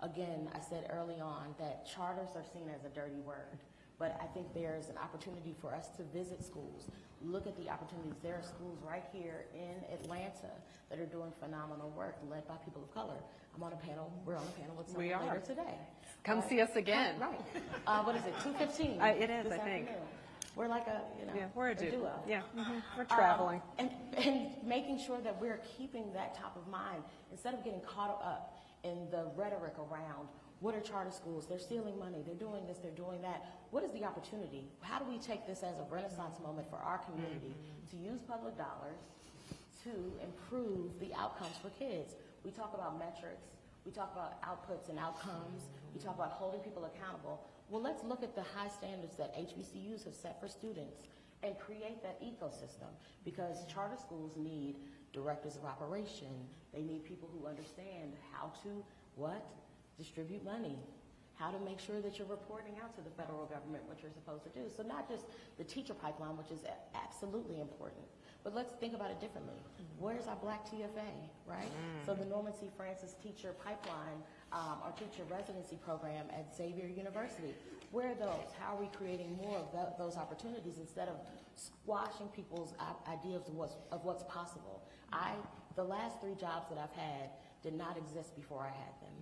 Again, I said early on that charters are seen as a dirty word, but I think there's an opportunity for us to visit schools, look at the opportunities. There are schools right here in Atlanta that are doing phenomenal work led by people of color. I'm on a panel, we're on a panel with someone later today. Come see us again. Right. What is it, 2:15? It is, I think. Afternoon. We're like a, we're a duo. Yeah, we're traveling. And making sure that we're keeping that top of mind instead of getting caught up in the rhetoric around what are charter schools, they're stealing money, they're doing this, they're doing that. What is the opportunity? How do we take this as a renaissance moment for our community to use public dollars to improve the outcomes for kids? We talk about metrics, we talk about outputs and outcomes, we talk about holding people accountable. Well, let's look at the high standards that HBCUs have set for students and create that ecosystem, because charter schools need directors of operation. They need people who understand how to, distribute money, how to make sure that you're reporting out to the federal government what you're supposed to do. So not just the teacher pipeline, which is absolutely important, but let's think about it differently. Where's our black TFA, right? So the Norman C. Francis teacher pipeline, our teacher residency program at Xavier University, where are those? How are we creating more of those opportunities instead of squashing people's ideas of what's possible? The last 3 jobs that I've had did not exist before I had them.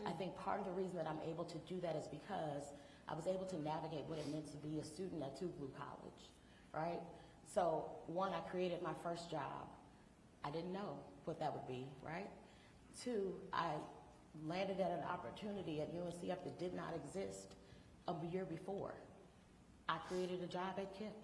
I think part of the reason that I'm able to do that is because I was able to navigate what it meant to be a student at Tougaloo College, right? So 1, I created my first job. I didn't know what that would be, right? 2, I landed at an opportunity at UNCF that did not exist a year before. I created a job at KIP.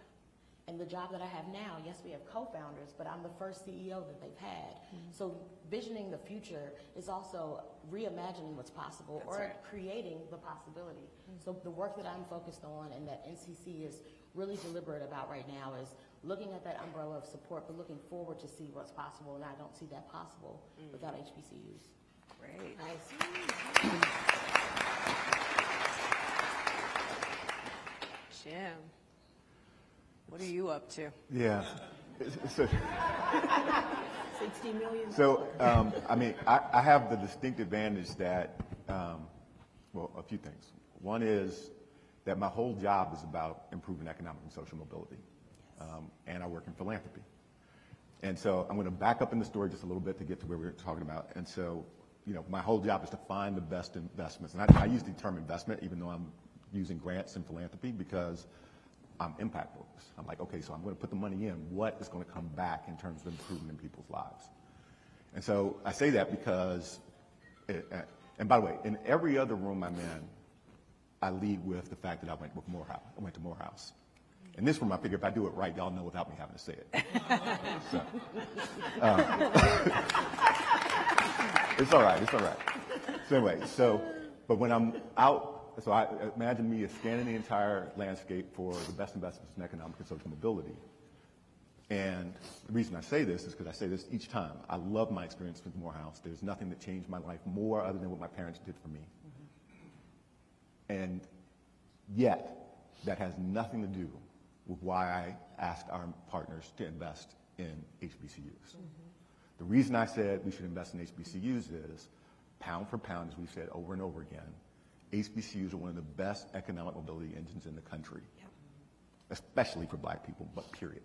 And the job that I have now, yes, we have co-founders, but I'm the first CEO that they've had. So visioning the future is also reimagining what's possible creating the possibility. So the work that I'm focused on and that NCC is really deliberate about right now is looking at that umbrella of support, but looking forward to see what's possible, and I don't see that possible without HBCUs. Great. Nice. Jim, what are you up to? Yeah. $60 million. So, I mean, I have the distinct advantage that, well, a few things. One is that my whole job is about improving economic and social mobility, and I work in philanthropy. And so I'm going to back up in the story just a little bit to get to where we were talking about. And so, you know, my whole job is to find the best investments. And I use the term investment, even though I'm using grants and philanthropy, because I'm impact focused. I'm like, okay, so I'm going to put the money in. What is going to come back in terms of improving in people's lives? And so I say that because, and by the way, in every other room I'm in, I lead with the fact that I went to Morehouse. In this room, I figure if I do it right, y'all know without me having to say it. So, it's all right. So anyway, but when I'm out, so I imagine me as scanning the entire landscape for the best investments in economic and social mobility. And the reason I say this is because I say this each time. I love my experience with Morehouse. There's nothing that changed my life more other than what my parents did for me. And yet, that has nothing to do with why I asked our partners to invest in HBCUs. The reason I said we should invest in HBCUs is, pound for pound, as we've said over and over again, HBCUs are one of the best economic mobility engines in the country, especially for black people, but period.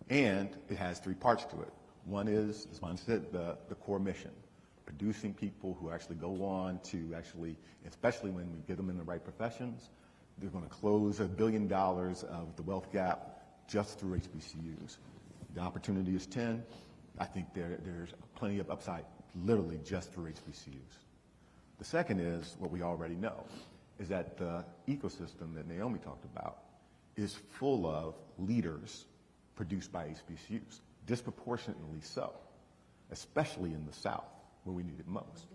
And it has three parts to it. One is, as Juan said, the core mission, producing people who actually go on to actually, especially when we get them in the right professions, they're going to close $1 billion of the wealth gap just through HBCUs. The opportunity is 10. I think there's plenty of upside literally just through HBCUs. The second is what we already know, is that the ecosystem that Naomi talked about is full of leaders produced by HBCUs, disproportionately so, especially in the South, where we need it most.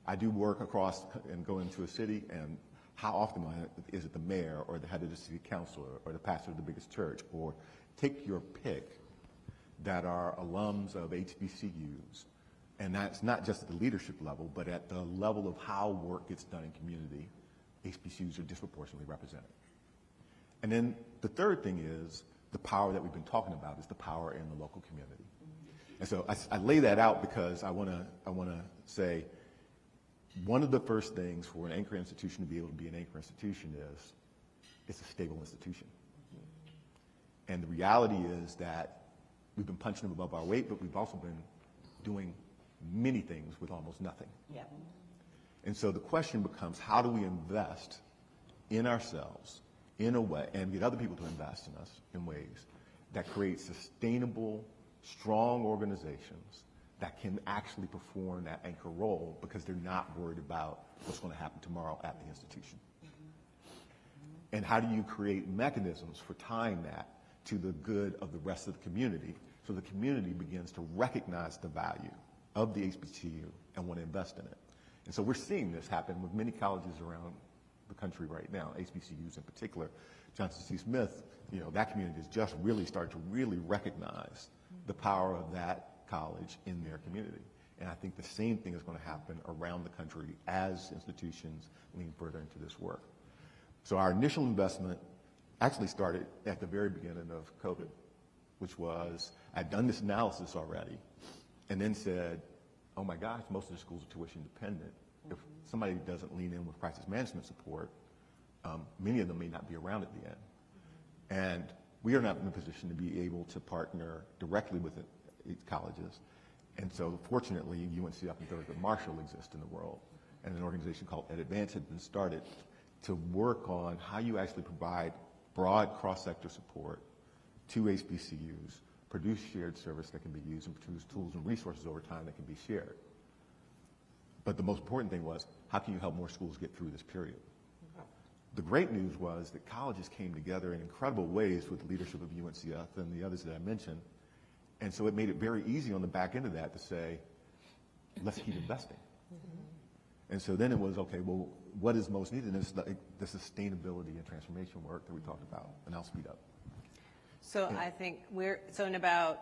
I do work across and go into a city, and how often is it the mayor or the head of the city council or the pastor of the biggest church, or take your pick, that are alums of HBCUs, and that's not just at the leadership level, but at the level of how work gets done in community, HBCUs are disproportionately represented. And then the third thing is the power that we've been talking about is the power in the local community. And so I lay that out because I want to say one of the first things for an anchor institution to be able to be an anchor institution is it's a stable institution. And the reality is that we've been punching above our weight, but we've also been doing many things with almost nothing. And so the question becomes, how do we invest in ourselves in a way, and get other people to invest in us in ways that create sustainable, strong organizations that can actually perform that anchor role because they're not worried about what's going to happen tomorrow at the institution. And how do you create mechanisms for tying that to the good of the rest of the community so the community begins to recognize the value of the HBCU and want to invest in it? And so we're seeing this happen with many colleges around the country right now, HBCUs in particular. Johnson C. Smith, you know, that community has just really started to really recognize the power of that college in their community. And I think the same thing is going to happen around the country as institutions lean further into this work. So our initial investment actually started at the very beginning of COVID, which was, I'd done this analysis already, and then said, oh my gosh, most of the schools are tuition dependent. If somebody doesn't lean in with crisis management support, many of them may not be around at the end. And we are not in a position to be able to partner directly with colleges. And so fortunately, UNCF and Thurgood Marshall exist in the world, and an organization called EdAdvance had been started to work on how you actually provide broad cross-sector support to HBCUs, produce shared service that can be used, and produce tools and resources over time that can be shared. But the most important thing was, how can you help more schools get through this period? The great news was that colleges came together in incredible ways with the leadership of UNCF and the others that I mentioned. And so it made it very easy on the back end of that to say, let's keep investing. And so then it was, okay, well, what is most needed? And it's the sustainability and transformation work that we talked about. And I'll speed up. So I think in about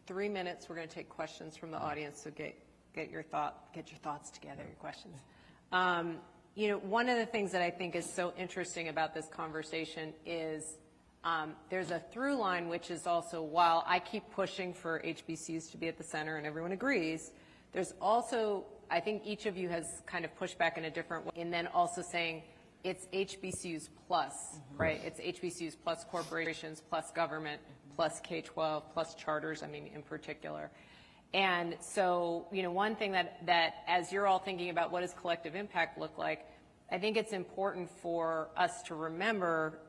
3 minutes, we're going to take questions from the audience. So get your thoughts together, your questions. You know, one of the things that I think is so interesting about this conversation is There's a through line, which is also, while I keep pushing for HBCUs to be at the center and everyone agrees, there's also, I think each of you has kind of pushed back in a different way, and then also saying it's HBCUs plus, right? It's HBCUs plus corporations, plus government, plus K-12, plus charters, I mean, in particular. And so, you know, one thing that as you're all thinking about what does collective impact look like, I think it's important for us to remember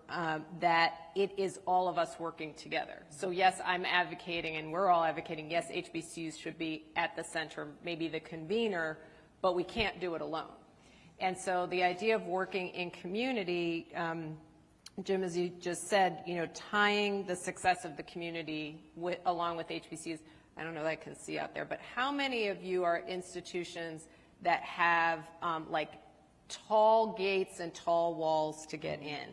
that it is all of us working together. So yes, I'm advocating, and we're all advocating, yes, HBCUs should be at the center, maybe the convener, but we can't do it alone. And so the idea of working in community, Jim, as you just said, you know, tying the success of the community along with HBCUs, I don't know that I can see out there, but how many of you are institutions that have like tall gates and tall walls to get in?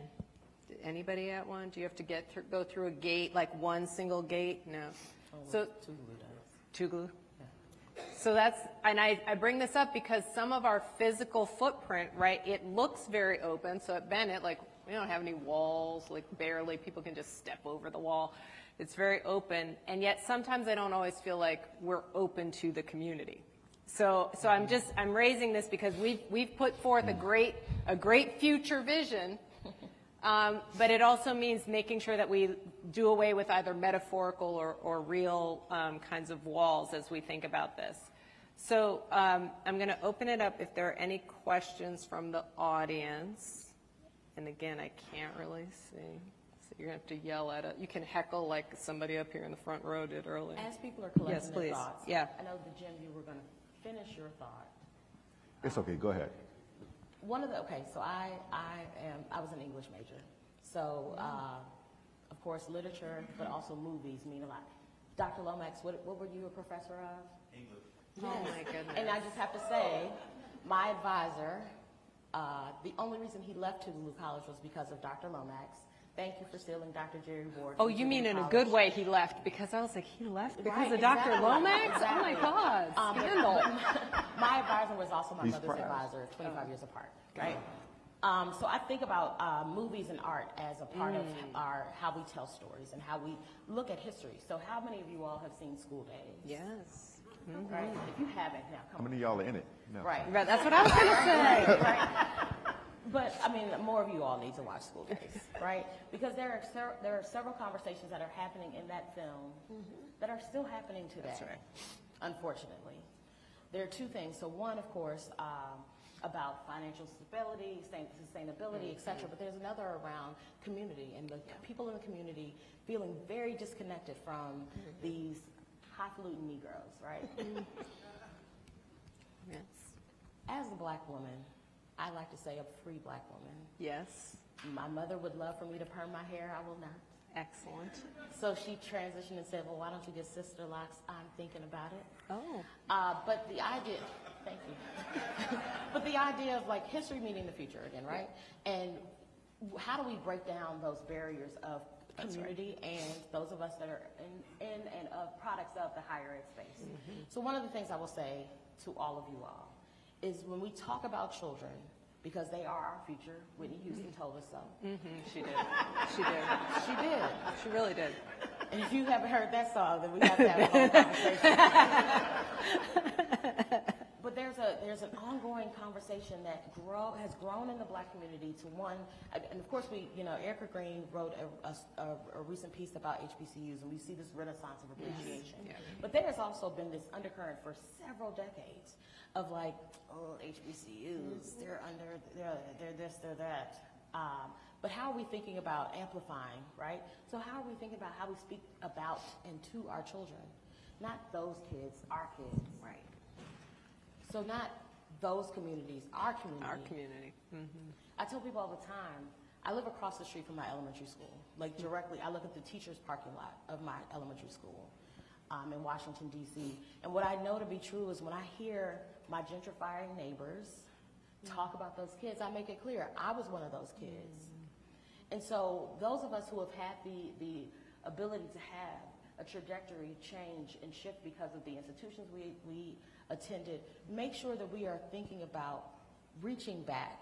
Anybody at one? Do you have to go through a gate, like one single gate? No. So Tougaloo. Yeah. So that's, and I bring this up because some of our physical footprint, right, it looks very open. So at Bennett, like, we don't have any walls, like barely, people can just step over the wall. It's very open, and yet sometimes I don't always feel like we're open to the community. So I'm raising this because we've put forth a great future vision, but it also means making sure that we do away with either metaphorical or real kinds of walls as we think about this. So I'm going to open it up if there are any questions from the audience. And again, I can't really see. So you're going to have to yell at it. You can heckle like somebody up here in the front row did earlier. As people are collecting yes, their please. thoughts, Yeah. I know, Jim, you were going to finish your thought. It's okay, go ahead. So I was an English major. So, of course, literature, but also movies mean a lot. Dr. Lomax, what were you a professor of? English. Yes. Oh my goodness. And I just have to say, my advisor, the only reason he left Tougaloo College was because of Dr. Lomax. Thank you for stealing Dr. Jerry Ward. Oh, you mean in a good way he left? Because I was like, he left because of Dr. Lomax? Exactly. Oh my God, scandal. My advisor was also my He's mother's proud. advisor, 25 years apart, right? So I think about movies and art as a part of how we tell stories and how we look at history. So how many of you all have seen School Days? Yes. Right? If you haven't, now How come on. many of y'all are in it? No. Right. Right, that's what I was going to say. Right. But, I mean, more of you all need to watch School Days, right? Because there are several conversations that are happening in that film that are still happening today, That's right. unfortunately. There are two things. So one, of course, about financial stability, sustainability, et cetera, but there's another around community and the people in the community feeling very disconnected from these highfalutin Negroes, right? Yes. As a black woman, I like to say a free black woman. Yes. My mother would love for me to perm my hair. I will not. Excellent. So she transitioned and said, well, why don't you get sister locks? I'm thinking about it. Oh. But the idea, thank you. But the idea of like history meeting the future again, right? And how do we break down those barriers of community and those of us that are in and of products of the higher ed space? So one of the things I will say to all of you all is when we talk about children, because they are our future, Whitney Houston told us so. She did. She did. She did. She really did. And if you haven't heard that song, then we have to have a whole conversation. But there's an ongoing conversation that has grown in the black community to one, and of course Erica Green wrote a recent piece about HBCUs, and we see this renaissance of appreciation. Yes. Yeah. But there has also been this undercurrent for several decades of like, oh, HBCUs, they're this, they're that. But how are we thinking about amplifying, right? So how are we thinking about how we speak about and to our children? Not those kids, our kids. Right. So not those communities, our community. Our community. I tell people all the time, I live across the street from my elementary school. Like directly, I look at the teacher's parking lot of my elementary school in Washington, D.C. And what I know to be true is when I hear my gentrifying neighbors talk about those kids, I make it clear, I was one of those kids. And so those of us who have had the ability to have a trajectory change and shift because of the institutions we attended, make sure that we are thinking about reaching back.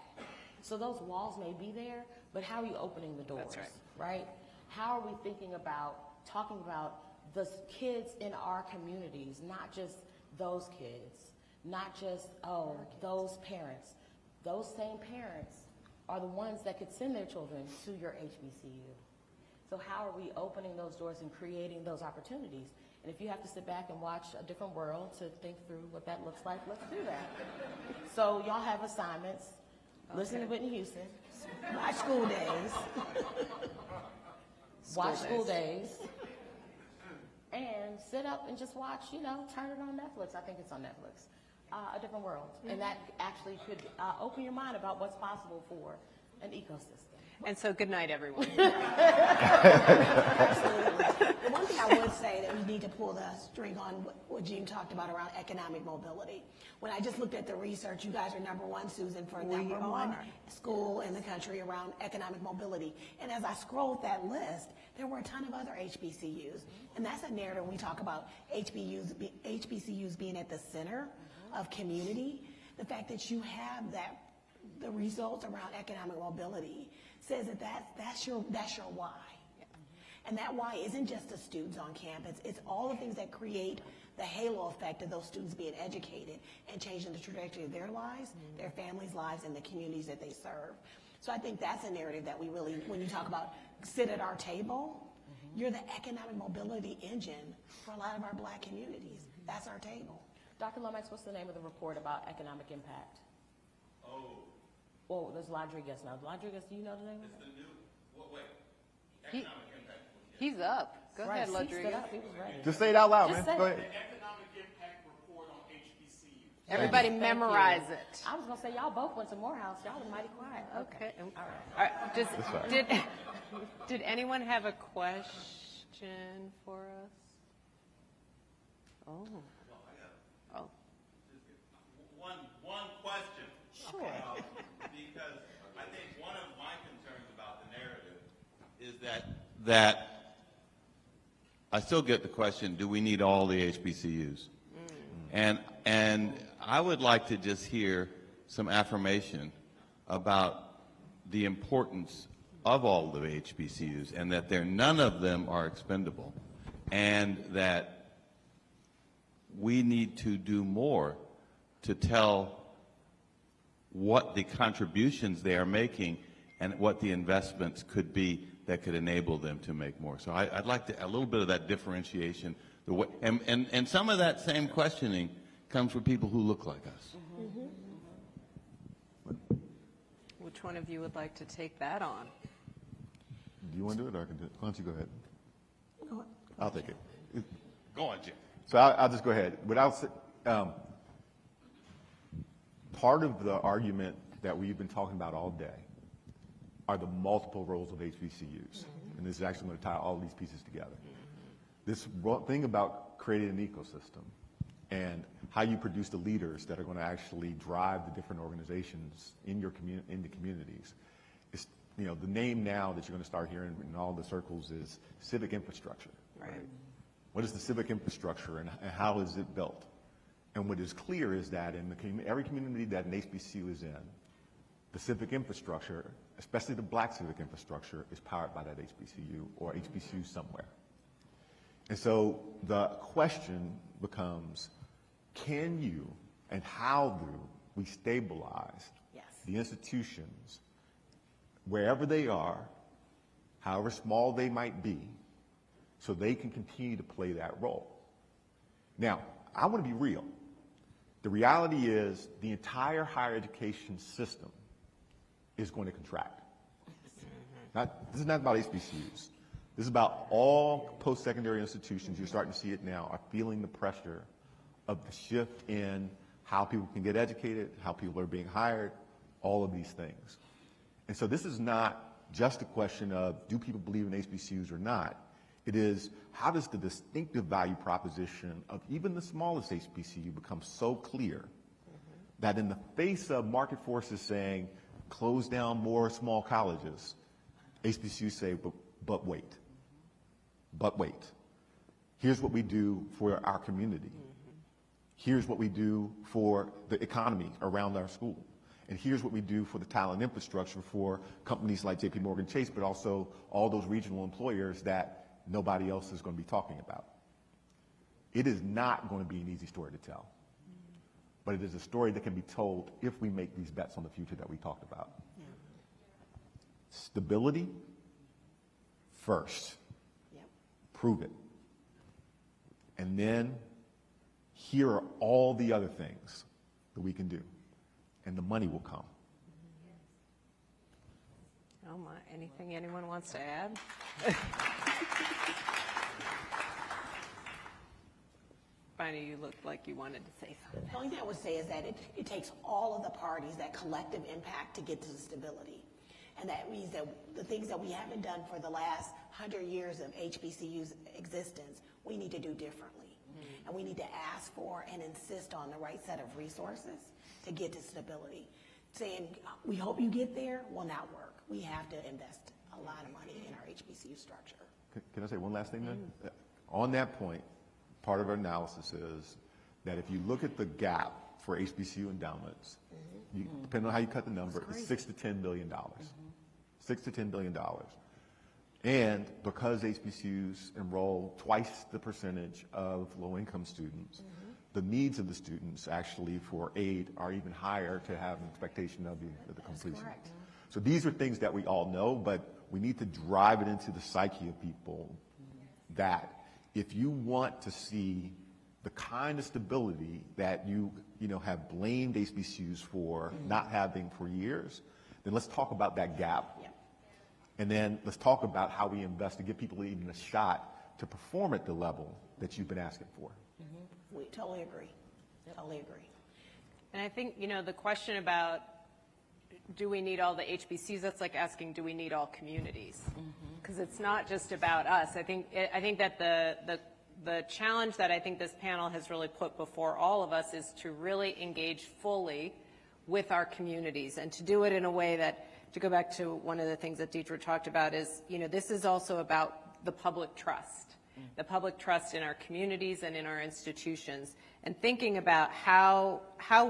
So those walls may be there, but how are you opening the doors, That's right. right? how are we thinking about talking about the kids in our communities, not just those kids, not just, oh, those parents. Those same parents are the ones that could send their children to your HBCU. So how are we opening those doors and creating those opportunities? And if you have to sit back and watch A Different World to think through what that looks like, let's do that. So y'all have assignments. Okay. Listen to Whitney Houston. Watch School Days. Watch School Days. And sit up and just watch, you know, turn it on Netflix. I think it's on Netflix. A Different World. Mm-hmm. And that actually could open your mind about what's possible for an ecosystem. And so good night, everyone. Absolutely. The one thing I would say that we need to pull the string on what Jean talked about around economic mobility. When I just looked at the research, you guys are number one, Susan, for number one school in the country around economic mobility. And as I scrolled that list, there were a ton of other HBCUs. And that's a narrative when we talk about HBCUs being at the center of community. The fact that you have that, the results around economic mobility says that that's your why. And that why isn't just the students on campus, it's all the things that create the halo effect of those students being educated and changing the trajectory of their lives, their families' lives, and the communities that they serve. So I think that's a narrative that we really, when you talk about sit at our table, you're the economic mobility engine for a lot of our Black communities. That's our table. Dr. Lomax, what's the name of the report about economic impact? Well, there's Rodriguez now. Rodriguez, do you know the name of it? It's the new, wait, economic impact. He's up. Go ahead, He Rodriguez. stood up. He was ready. Just say it out loud, Just man. say Go it. ahead. The economic impact report on HBCUs. Everybody Thank memorize you. it. I was going to say, y'all both went to Morehouse. Y'all were mighty quiet. Okay. All right. All right. Did anyone have a question for us? Oh. Oh. One question. Sure. Because I think one of my concerns about the narrative is that I still get the question, do we need all the HBCUs? And I would like to just hear some affirmation about the importance of all the HBCUs and that none of them are expendable and that we need to do more to tell what the contributions they are making and what the investments could be that could enable them to make more. So I'd like a little bit of that differentiation. And some of that same questioning comes from people who look like us. Which one of you would like to take that on? Do you want to do it, or I can do it? Why don't you go ahead? Go on. I'll take it. Go on, Jim. So I'll just go ahead. Part of the argument that we've been talking about all day are the multiple roles of HBCUs. And this is actually going to tie all these pieces together. This thing about creating an ecosystem and how you produce the leaders that are going to actually drive the different organizations in your in the communities. It's, the name now that you're going to start hearing in all the circles is civic infrastructure. Right. What is the civic infrastructure and how is it built? And what is clear is that in every community that an HBCU is in, the civic infrastructure, especially the Black civic infrastructure, is powered by that HBCU or HBCU somewhere. And so the question becomes, can you and how do we stabilize the institutions wherever they are, however small they might be, so they can continue to play that role? Now, I want to be real. The reality is the entire higher education system is going to contract. This is not about HBCUs. This is about all post-secondary institutions. You're starting to see it now, are feeling the pressure of the shift in how people can get educated, how people are being hired, all of these things. And so this is not just a question of do people believe in HBCUs or not. It is how does the distinctive value proposition of even the smallest HBCU become so clear that in the face of market forces saying close down more small colleges, HBCUs say, but wait. Here's what we do for our community. Here's what we do for the economy around our school. And here's what we do for the talent infrastructure for companies like JPMorgan Chase, but also all those regional employers that nobody else is going to be talking about. It is not going to be an easy story to tell, but it is a story that can be told if we make these bets on the future that we talked about. Yeah. Stability first. Yep. Prove it. And then here are all the other things that we can do, and the money will come. Oh my, anything anyone wants to add? Byna, you looked like you wanted to say something. The only thing I would say is that it takes all of the parties, that collective impact to get to the stability. And that means that the things that we haven't done for the last 100 years of HBCU's existence, we need to do differently. And we need to ask for and insist on the right set of resources to get to stability. Saying, we hope you get there, will not work. We have to invest a lot of money in our HBCU structure. Can I say one last thing then? On that point, part of our analysis is that if you look at the gap for HBCU endowments, depending on how you cut the number, it's $6 to $10 billion. $6 to $10 billion. And because HBCUs enroll twice the percentage of low-income students, the needs of the students actually for aid are even higher to have an expectation of the completion. Correct. So these are things that we all know, but we need to drive it into the psyche of people that if you want to see the kind of stability that you have blamed HBCUs for not having for years, then let's talk about that gap. Yeah. And then let's talk about how we invest to give people even a shot to perform at the level that you've been asking for. We totally agree. Totally agree. And I think, the question about do we need all the HBCUs, that's like asking, do we need all communities? Because it's not just about us. I think that the challenge that I think this panel has really put before all of us is to really engage fully with our communities and to do it in a way that, to go back to one of the things that Dietra talked about is, this is also about the public trust. The public trust in our communities and in our institutions, and thinking about how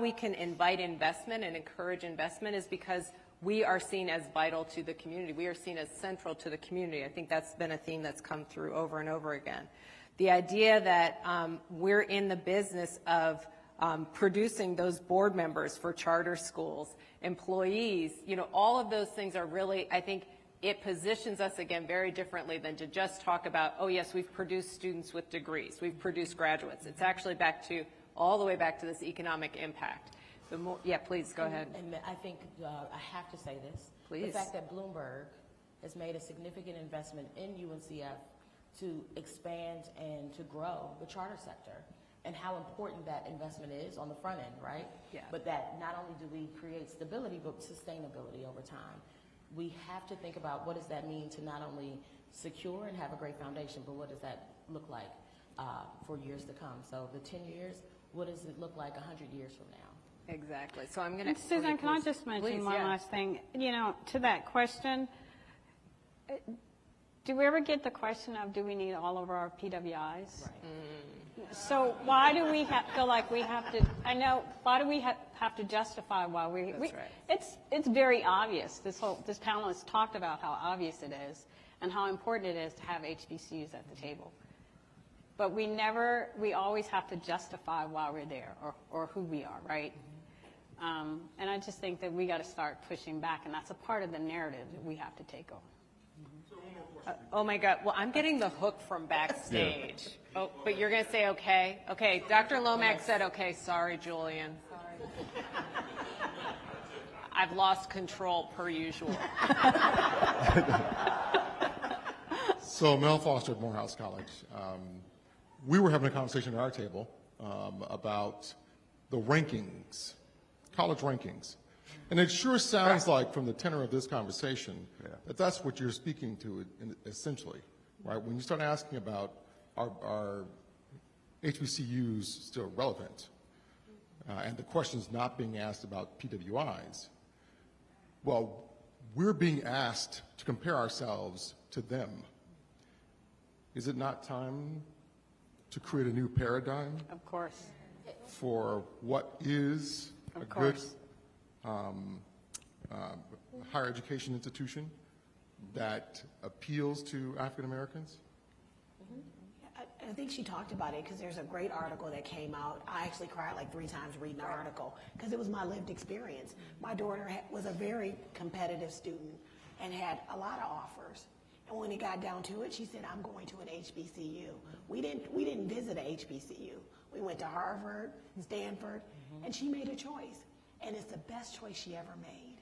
we can invite investment and encourage investment is because we are seen as vital to the community. We are seen as central to the community. I think that's been a theme that's come through over and over again. The idea that we're in the business of producing those board members for charter schools, employees, all of those things are really, I think, it positions us again very differently than to just talk about, oh yes, we've produced students with degrees, we've produced graduates. It's actually all the way back to this economic impact. Yeah, please go ahead. And I think I have to say this. Please. The fact that Bloomberg has made a significant investment in UNCF to expand and to grow the charter sector, and how important that investment is on the front end, right? Yeah. But that not only do we create stability, but sustainability over time. We have to think about what does that mean to not only secure and have a great foundation, but what does that look like for years to come? So the 10 years, what does it look like 100 years from now? Exactly. So I'm going to... Suzanne, can I just mention one last thing? To that question, do we ever get the question of do we need all of our PWIs? Right. So why do we feel like we have to, why do we have to justify why That's right. It's very obvious. This panel has talked about how obvious it is and how important it is to have HBCUs at the table. But we always have to justify why we're there or who we are, right? And I just think that we got to start pushing back, and that's a part of the narrative that we have to take on. Oh my God, well, I'm getting the hook from backstage. Yeah. Oh, but you're going to say okay? Okay, Dr. Lomax said okay, sorry, Julian. Sorry. I've lost control per usual. So Mel Foster at Morehouse College. We were having a conversation at our table about the rankings, college rankings. And it sure sounds like from the tenor of this conversation that that's what you're speaking to essentially, right? When you start asking about are HBCUs still relevant and the questions not being asked about PWIs, well, we're being asked to compare ourselves to them. Is it not time to create a new paradigm? Of course. For what is Of a course. good higher education institution that appeals to African Americans? I think she talked about it because there's a great article that came out. I actually cried like 3 times reading the article because it was my lived experience. My daughter was a very competitive student and had a lot of offers. And when it got down to it, she said, I'm going to an HBCU. We didn't visit a HBCU. We went to Harvard, Stanford, and she made a choice. And it's the best choice she ever made.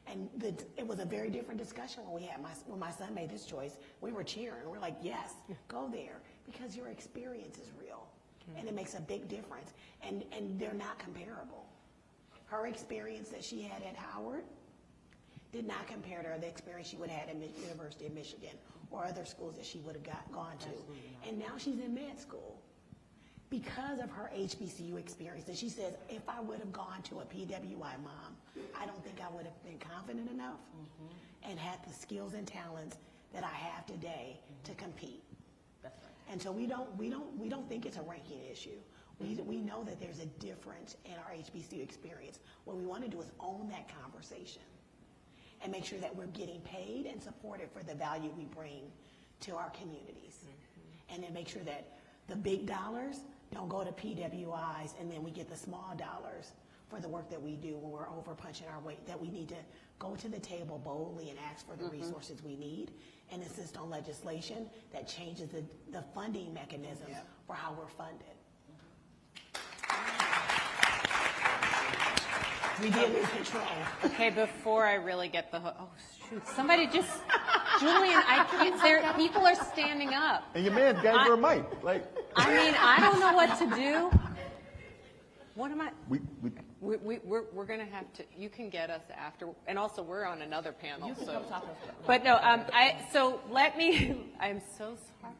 And it was a very different discussion when my son made his choice. We were cheering. We're like, yes, go there, because your experience is real, and it makes a big difference. And they're not comparable. Her experience that she had at Howard did not compare to the experience she would have had at University of Michigan or other schools that she would have gone to. And now she's in med school because of her HBCU experience. And she says, if I would have gone to a PWI, Mom, I don't think I would have been confident enough and had the skills and talents that I have today to compete. That's right. And so we don't think it's a ranking issue. We know that there's a difference in our HBCU experience. What we want to do is own that conversation and make sure that we're getting paid and supported for the value we bring to our communities. And then make sure that the big dollars don't go to PWIs, and then we get the small dollars for the work that we do when we're over punching our weight, that we need to go to the table boldly and ask for the resources we need and insist on legislation that changes the funding mechanisms for how we're funded. We did lose control. Okay, before I really get the hook, oh shoot, somebody just, Julian, I can't, people are standing up. And your man gave her a mic. Like, I mean, I don't know what to do. What am I? We're going to have to, you can get us after, and also we're on another panel. You can so. come talk to us. But no, so let me, I'm so sorry.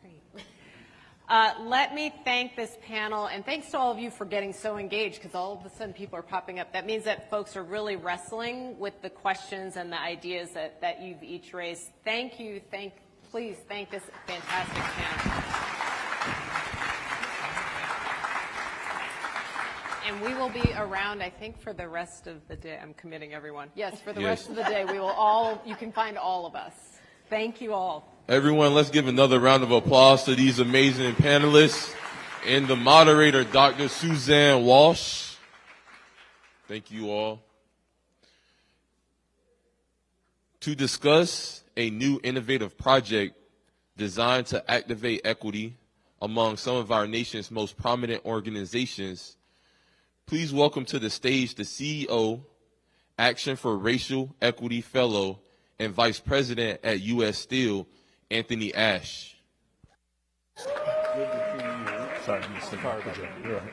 Let me thank this panel, and thanks to all of you for getting so engaged, because all of a sudden people are popping up. That means that folks are really wrestling with the questions and the ideas that you've each raised. Thank you. Please thank this fantastic panel. And we will be around, I think, for the rest of the day. I'm committing everyone. Yes, for the rest of the day, we will you can find all of us. Thank you all. Everyone, let's give another round of applause to these amazing panelists and the moderator, Dr. Suzanne Walsh. Thank you all. To discuss a new innovative project designed to activate equity among some of our nation's most prominent organizations, please welcome to the stage the CEO, Action for Racial Equity Fellow, and Vice President at U.S. Steel, Anthony Ashe. Sorry, Mr. Parker. You're right.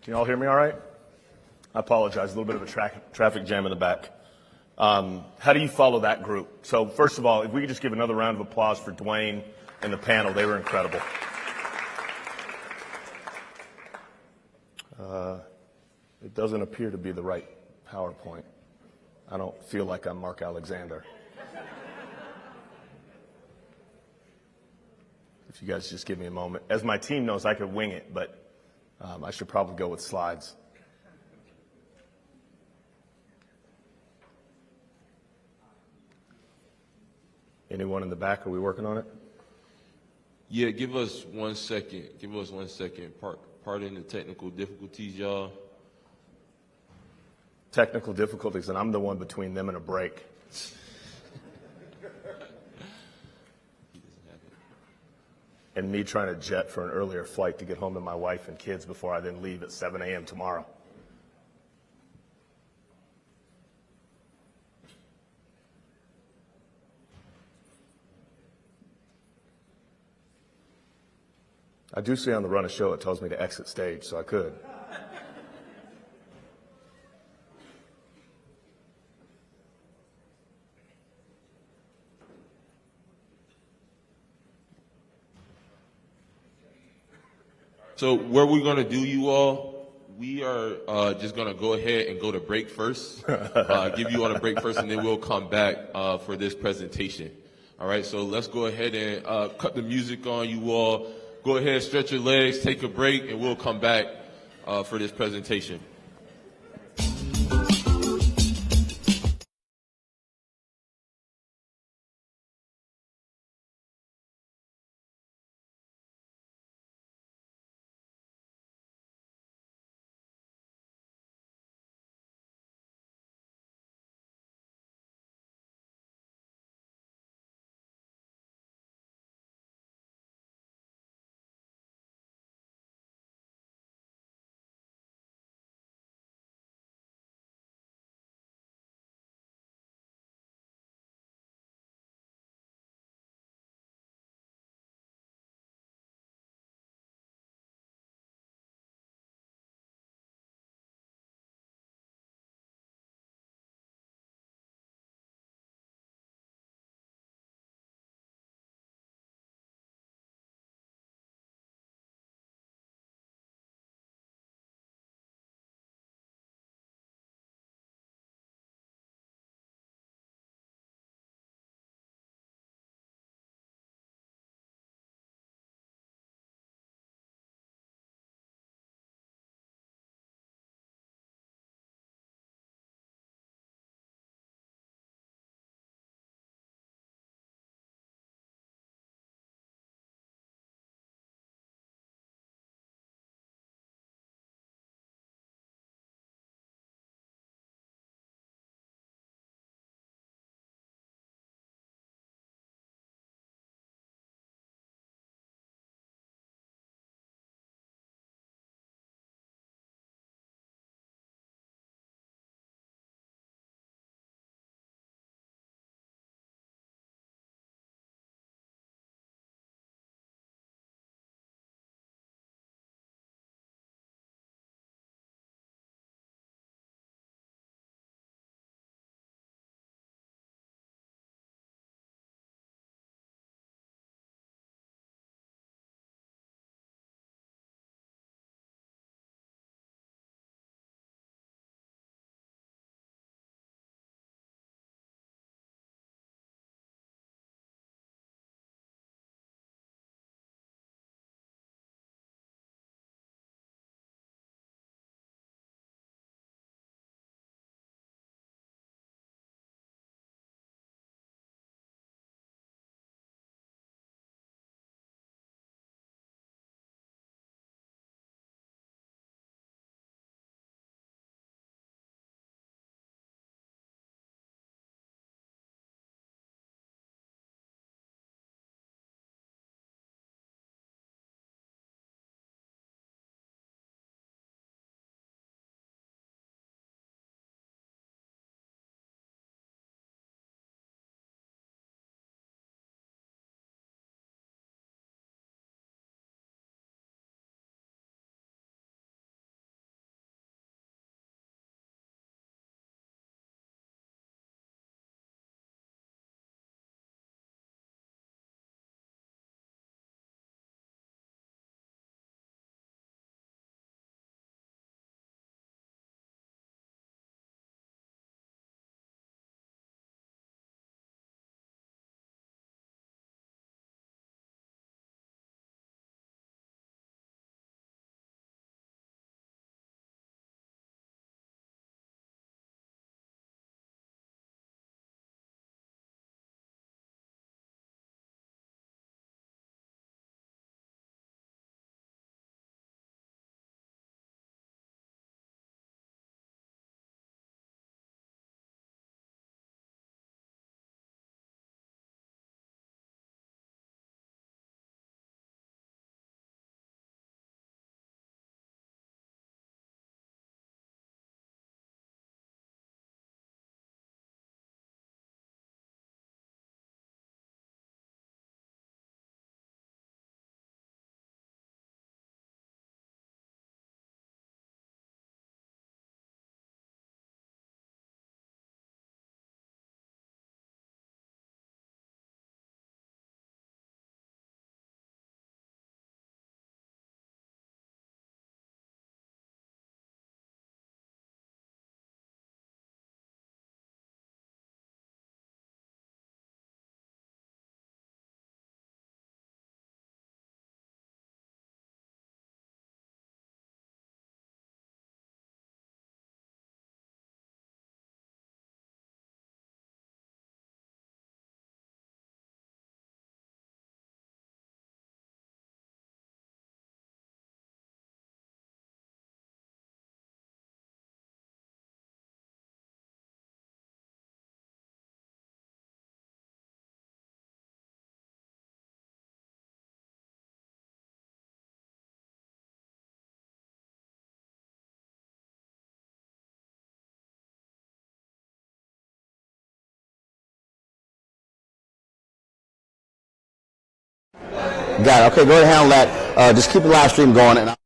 Can you all hear me all right? I apologize, a little bit of a traffic jam in the back. How do you follow that group? So first of all, if we could just give another round of applause for Duwain and the panel, they were incredible. It doesn't appear to be the right PowerPoint. I don't feel like I'm Mark Alexander. If you guys just give me a moment. As my team knows, I could wing it, but I should probably go with slides. Anyone in the back? Are we working on it? Yeah, give us 1 second. Give us 1 second. Pardon the technical difficulties, y'all. Technical difficulties, and I'm the one between them and a break. And me trying to jet for an earlier flight to get home to my wife and kids before I then leave at 7 a.m. tomorrow. I do see on the run of show it tells me to exit stage, so I could. So what we're going to do, you all, we are just going to go ahead and go to break first, give you all a break first, and then we'll come back for this presentation. All right, so let's go ahead and cut the music on, you all. Go ahead, stretch your legs, take a break, and we'll come back for this presentation. Got it. Okay, go ahead and handle that. Just keep the live stream going. And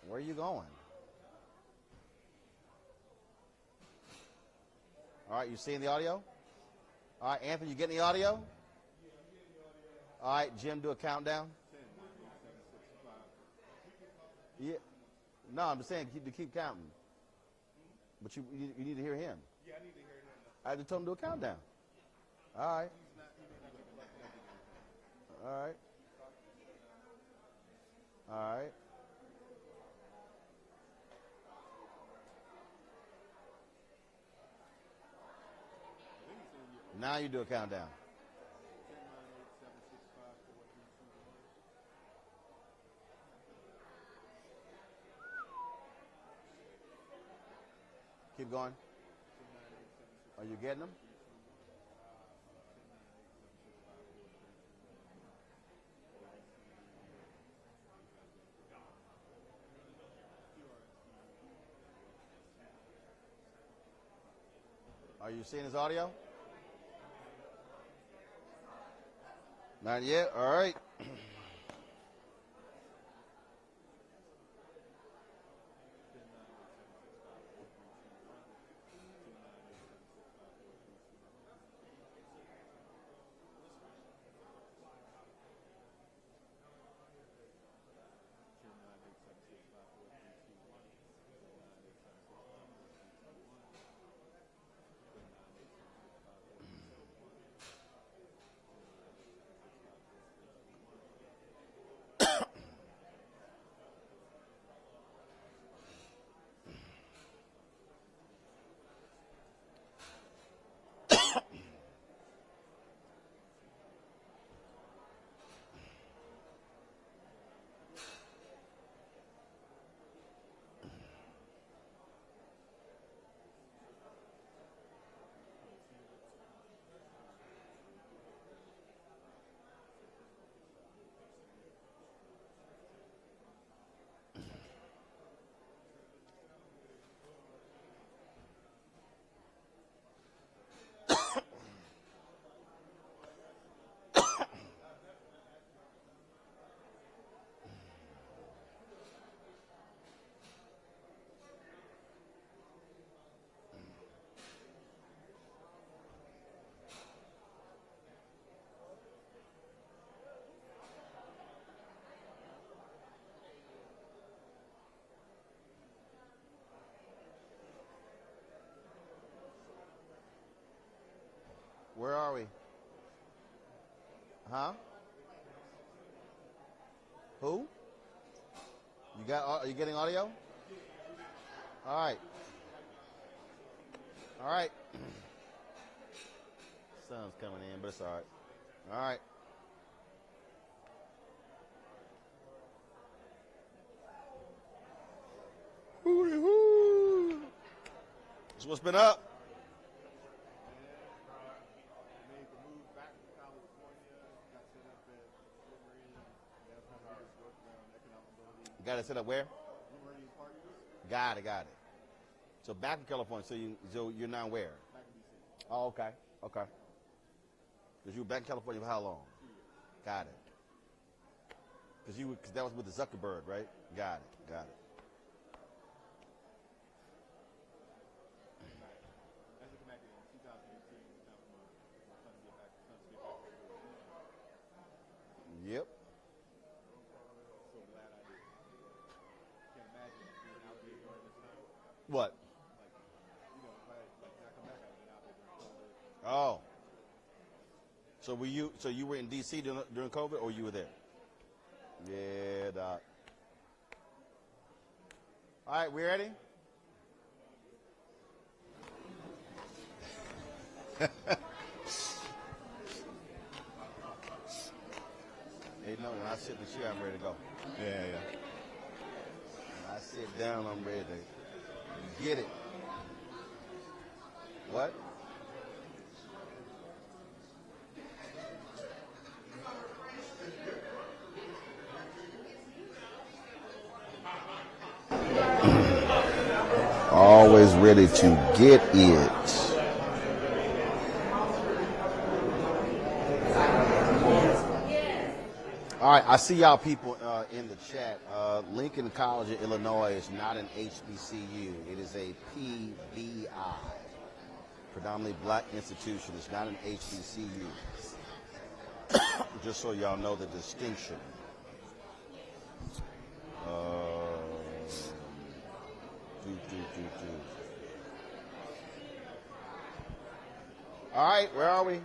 where are you going? All right, you seeing the audio? All right, Anthony, you getting the audio? All right, Jim, do a countdown. Yeah. No, I'm just saying keep counting. But you need to hear him. Yeah, I need to hear him. I just told him to do a countdown. All right. All right. All right. Now you do a countdown. Keep going. Are you getting them? Are you seeing his audio? Not yet? All right. Where are we? Huh? Who? Are you getting audio? All right. All right. Sun's coming in, but it's all right. All right. Hoo-hoo. So what's been up? Got it set up where? Got it. So back in California, so you're now where? Oh, okay. Because you were back in California for how long? Got it. Because that was with the Zuckerberg, right? Got it. Yep. What? Oh. So you were in D.C. during COVID, or you were there? Yeah, Doc. All right, we ready? Hey, no, when I sit in the chair, I'm ready to go. Yeah. When I sit down, I'm ready to get it. What? Always ready to get it. All right, I see y'all people in the chat. Lincoln College of Illinois is not an HBCU. It is a PBI, predominantly black institution. It's not an HBCU. Just so y'all know the distinction. All right, where are we?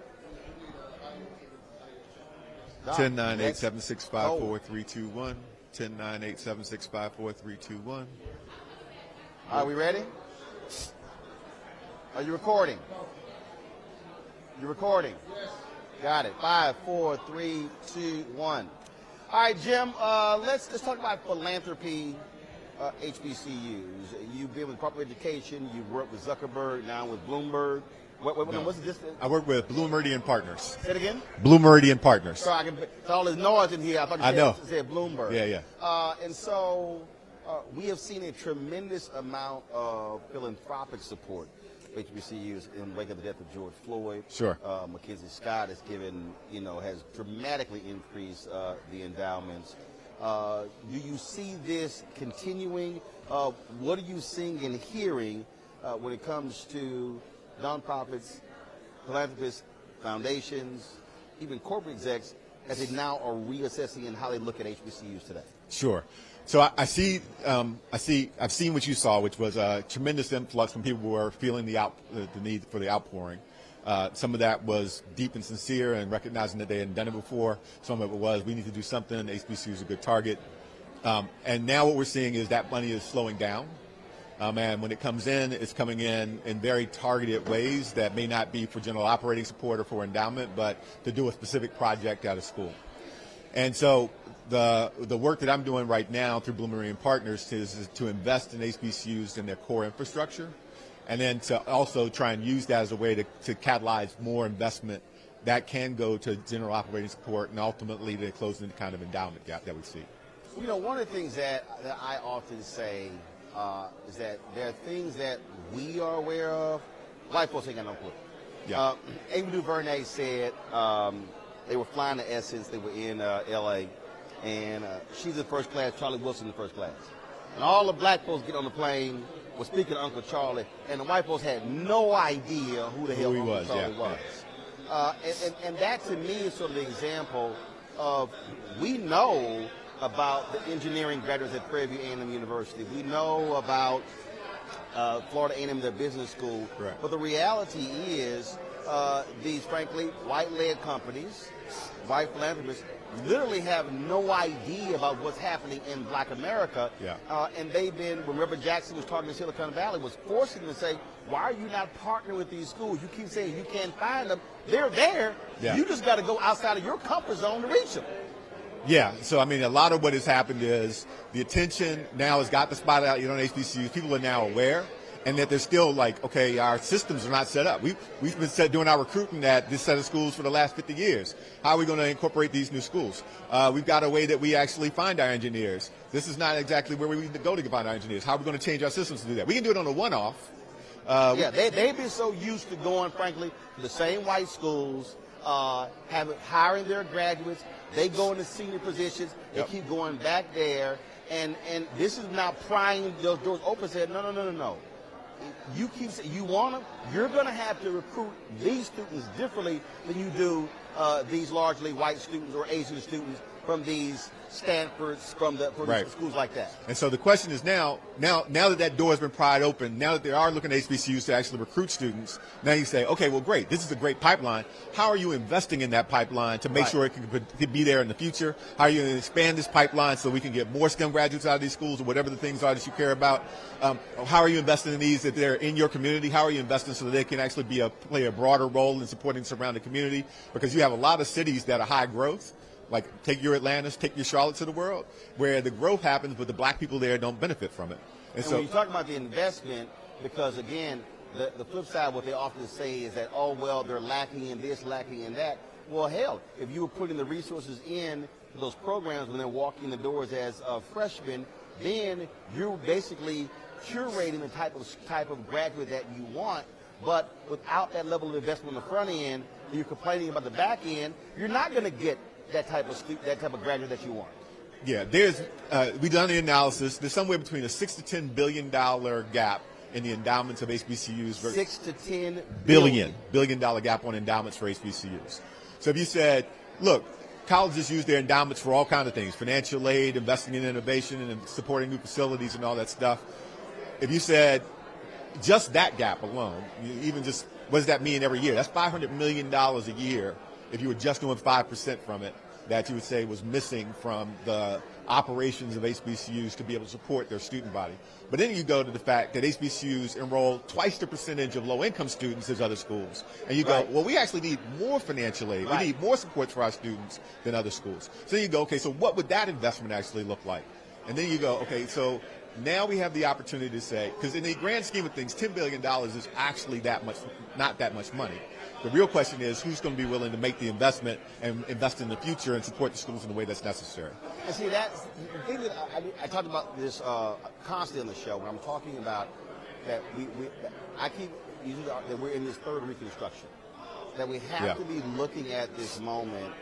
10-9-8-7-6-5-4-3-2-1. 10-9-8-7-6-5-4-3-2-1. Are we ready? Are you recording? You're recording? Yes. Got it. 5, 4, 3, 2, 1. All right, Jim, let's talk about philanthropy, HBCUs. You've been with Proper Education. You've worked with Zuckerberg, now with Bloomberg. What's this? I work with Meridian Partners. Say it again? Meridian Partners. So all this noise in here, I thought you said Bloomberg. Yeah. And so we have seen a tremendous amount of philanthropic support for HBCUs in wake of the death of George Floyd. Sure. McKinsey Scott has has dramatically increased the endowments. Do you see this continuing? What are you seeing and hearing when it comes to nonprofits, philanthropists, foundations, even corporate execs, as they now are reassessing in how they look at HBCUs today? Sure. So I've seen what you saw, which was a tremendous influx when people were feeling the need for the outpouring. Some of that was deep and sincere and recognizing that they hadn't done it before. Some of it was, we need to do something. HBCU is a good target. And now what we're seeing is that money is slowing down. And when it comes in, it's coming in very targeted ways that may not be for general operating support or for endowment, but to do a specific project at a school. And so the work that I'm doing right now through Meridian Partners is to invest in HBCUs in their core infrastructure, and then to also try and use that as a way to catalyze more investment that can go to general operating support and ultimately to close the kind of endowment gap that we see. One of the things that I often say is that there are things that we are aware of, white folks ain't got no clue. Yeah. Amy DuVernay said they were flying to Essence, they were in L.A., and she's in first class, Charlie Wilson in first class. And all the black folks get on the plane, were speaking to Uncle Charlie, and the white folks had no idea who the hell Uncle Charlie was. And that to me is sort of the example of, we know about the engineering graduates at Prairie View A&M University. We know about Florida A&M, their business school. Right. But the reality is these, frankly, white-led companies, white philanthropists, literally have no idea about what's happening in black America. Yeah. And they've been, when Reverend Jackson was talking to Silicon Valley, was forcing them to say, why are you not partnering with these schools? You keep saying you can't find them. They're there. Yeah. You just got to go outside of your comfort zone to reach them. Yeah, so I mean, a lot of what has happened is the attention now has got the spotlight on HBCUs. People are now aware, and that they're still like, okay, our systems are not set up. We've been doing our recruiting at this set of schools for the last 50 years. How are we going to incorporate these new schools? We've got a way that we actually find our engineers. This is not exactly where we need to go to find our engineers. How are we going to change our systems to do that? We can do it on a one-off. They've been so used to going, frankly, to the same white schools, hiring their graduates. They go into senior positions. They keep going back there. And this is now prying those doors open. Said, no. You keep saying you want them. You're going to have to recruit these students differently than you do these largely white students or Asian students from these Stanfords, from Right. schools like that. And so the question is now that door has been pried open, now that they are looking at HBCUs to actually recruit students, now you say, okay, well, great, this is a great pipeline. How are you investing in that pipeline to make Right. sure it can be there in the future? How are you going to expand this pipeline so we can get more STEM graduates out of these schools or whatever the things are that you care about? How are you investing in these if they're in your community? How are you investing so that they can actually play a broader role in supporting the surrounding community? Because you have a lot of cities that are high growth, like take your Atlantas, take your Charlottes of the world, where the growth happens, but the black people there don't benefit from it. And when you talk about the investment, because again, the flip side, what they often say is that, oh, well, they're lacking in this, lacking in that. Well, hell, if you were putting the resources in those programs when they're walking the doors as freshmen, then you're basically curating the type of graduate that you want. But without that level of investment on the front end, and you're complaining about the back end, you're not going to get that type of graduate that you want. Yeah, we've done the analysis. There's somewhere between a $6 to $10 billion gap in the endowments of HBCUs. $6 to $10 billion gap on endowments for HBCUs. So if you said, look, colleges use their endowments for all kinds of things, financial aid, investing in innovation, and supporting new facilities and all that stuff. If you said just that gap alone, even just what does that mean every year? That's $500 million a year. If you were just doing 5% from it, that you would say was missing from the operations of HBCUs to be able to support their student body. But then you go to the fact that HBCUs enroll twice the percentage of low-income students as other schools. And you go, well, we actually need more financial aid. We need more support for our students than other schools. So you go, okay, so what would that investment actually look like? And then you go, okay, so now we have the opportunity to say, because in the grand scheme of things, $10 billion is actually not that much money. The real question is who's going to be willing to make the investment and invest in the future and support the schools in the way that's necessary. And see, that's the thing that I talked about this constantly on the show when I'm talking about that I keep using that we're in this third Reconstruction, that we have to be looking at this moment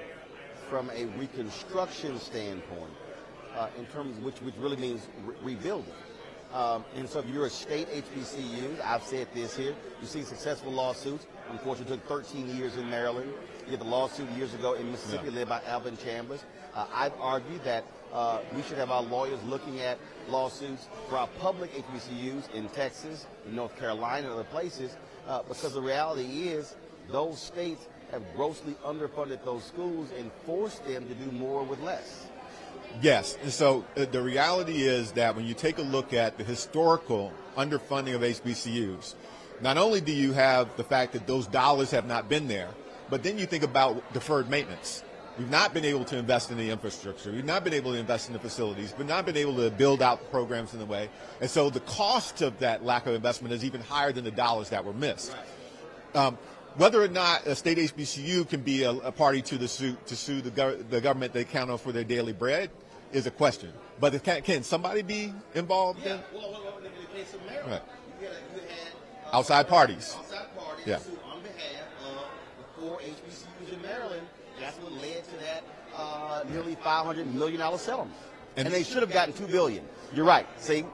from a Reconstruction standpoint in terms of which really means rebuilding. And so if you're a state HBCU, I've said this here, you see successful lawsuits. Unfortunately, it took 13 years in Maryland. You had the lawsuit years ago in Mississippi led by Alvin Chambers. I've argued that we should have our lawyers looking at lawsuits for our public HBCUs in Texas, in North Carolina, and other places, because the reality is those states have grossly underfunded those schools and forced them to do more with less. Yes, and so the reality is that when you take a look at the historical underfunding of HBCUs, not only do you have the fact that those dollars have not been there, but then you think about deferred maintenance. We've not been able to invest in the infrastructure. We've not been able to invest in the facilities. We've not been able to build out the programs in the way. And so the cost of that lack of investment is even higher than the dollars that were missed. Whether or not a state HBCU can be a party to the suit to sue the government they count on for their daily bread is a question. But can somebody be involved in? Well, in the case of Maryland, Right. you had Outside parties. Yeah. sue on behalf of the 4 HBCUs in Maryland. That's what led to that nearly $500 million settlement. And they should have gotten $2 billion. You're right. See?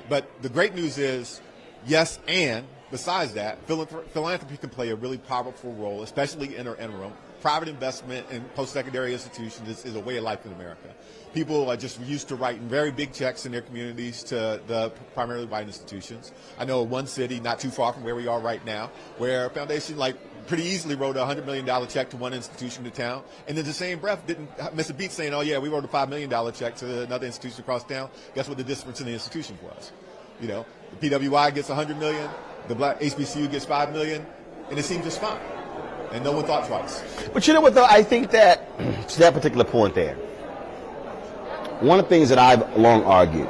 But the great news is, yes, and besides that, philanthropy can play a really powerful role, especially in our interim. Private investment in post-secondary institutions is a way of life in America. People are just used to writing very big checks in their communities to the primarily white institutions. I know one city not too far from where we are right now where a foundation pretty easily wrote a $100 million check to one institution in town, and in the same breath didn't miss a beat saying, oh yeah, we wrote a $5 million check to another institution across town. Guess what the difference in the institution was? You know, the PWI gets $100 million, the Black HBCU gets $5 million, and it seemed just fine. And no one thought twice. But you know what, though? I think that, to that particular point there, one of the things that I've long argued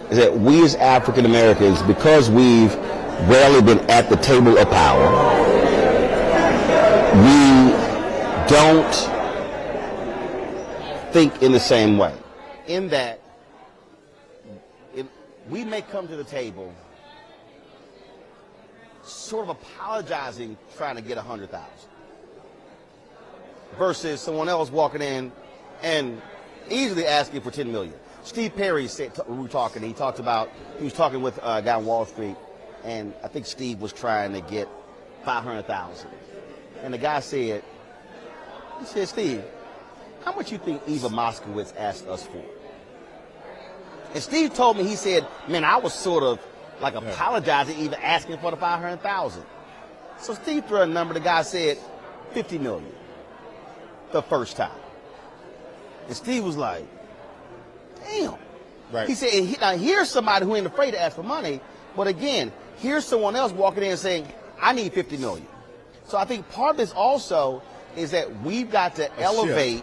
is that we as African Americans, because we've rarely been at the table of power, we don't think in the same way. In that, we may come to the table sort of apologizing, trying to get 100,000, versus someone else walking in and easily asking for 10 million. Steve Perry said, we were talking, he was talking with a guy on Wall Street, and I think Steve was trying to get 500,000. And the guy said, Steve, how much you think Eva Moskowitz asked us for? And Steve told me, he said, man, I was sort of like apologizing, even asking for the $500,000. So Steve threw a number, the guy said $50 million the first time. And Steve was like, damn. Right. He said, and now here's somebody who ain't afraid to ask for money, but again, here's someone else walking in and saying, I need $50 million. So I think part of this also is that we've got to elevate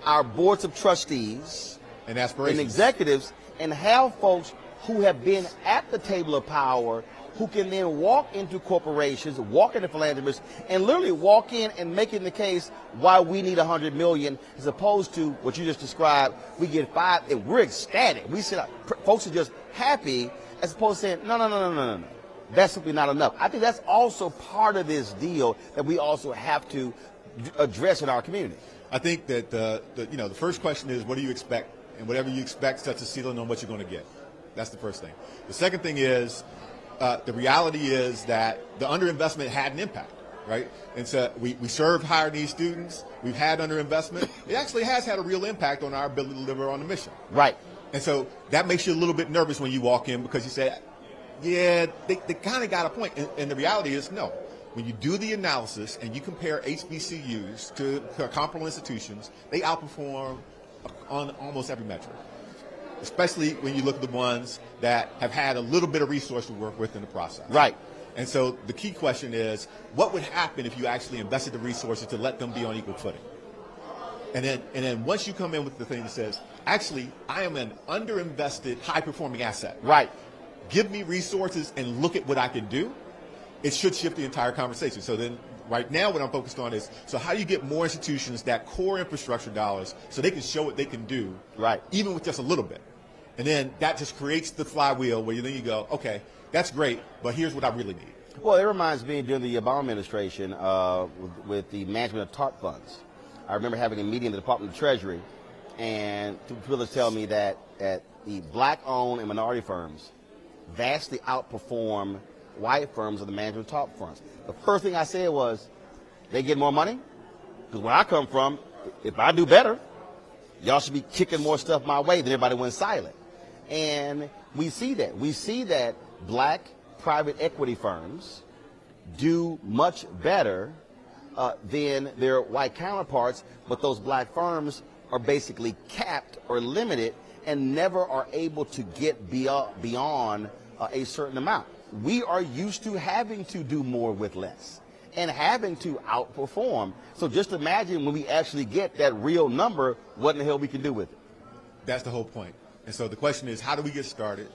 our boards of trustees and aspirations and executives and have folks who have been at the table of power who can then walk into corporations, walk into philanthropists, and literally walk in and making the case why we need $100 million, as opposed to what you just described. We get $5, and we're ecstatic. We sit up, folks are just happy, as opposed to saying, no. That's simply not enough. I think that's also part of this deal that we also have to address in our community. I think that the first question is, what do you expect? And whatever you expect sets a ceiling on what you're going to get. That's the first thing. The second thing is, the reality is that the underinvestment had an impact, right? And so we serve higher needs students. We've had underinvestment. It actually has had a real impact on our ability to deliver on the mission. Right. And so that makes you a little bit nervous when you walk in, because you say, yeah, they kind of got a point. And the reality is, no. When you do the analysis and you compare HBCUs to comparable institutions, they outperform on almost every metric, especially when you look at the ones that have had a little bit of resource to work with in the process. Right. And so the key question is, what would happen if you actually invested the resources to let them be on equal footing? And then once you come in with the thing that says, actually, I am an underinvested, high-performing asset. Right. Give me resources and look at what I can do. It should shift the entire conversation. So then right now what I'm focused on is, so how do you get more institutions that core infrastructure dollars so they can show what they can do, right, even with just a little bit? And then that just creates the flywheel where then you go, okay, that's great, but here's what I really need. Well, it reminds me during the Obama administration with the management of TARP funds. I remember having a meeting in the Department of Treasury, and people tell me that the black-owned and minority firms vastly outperform white firms of the management of TARP funds. The first thing I said was, they get more money? Because where I come from, if I do better, y'all should be kicking more stuff my way, then everybody went silent. And we see that. We see that black private equity firms do much better than their white counterparts, but those black firms are basically capped or limited and never are able to get beyond a certain amount. We are used to having to do more with less and having to outperform. So just imagine when we actually get that real number, what in the hell we can do with it. That's the whole point. And so the question is, how do we get started?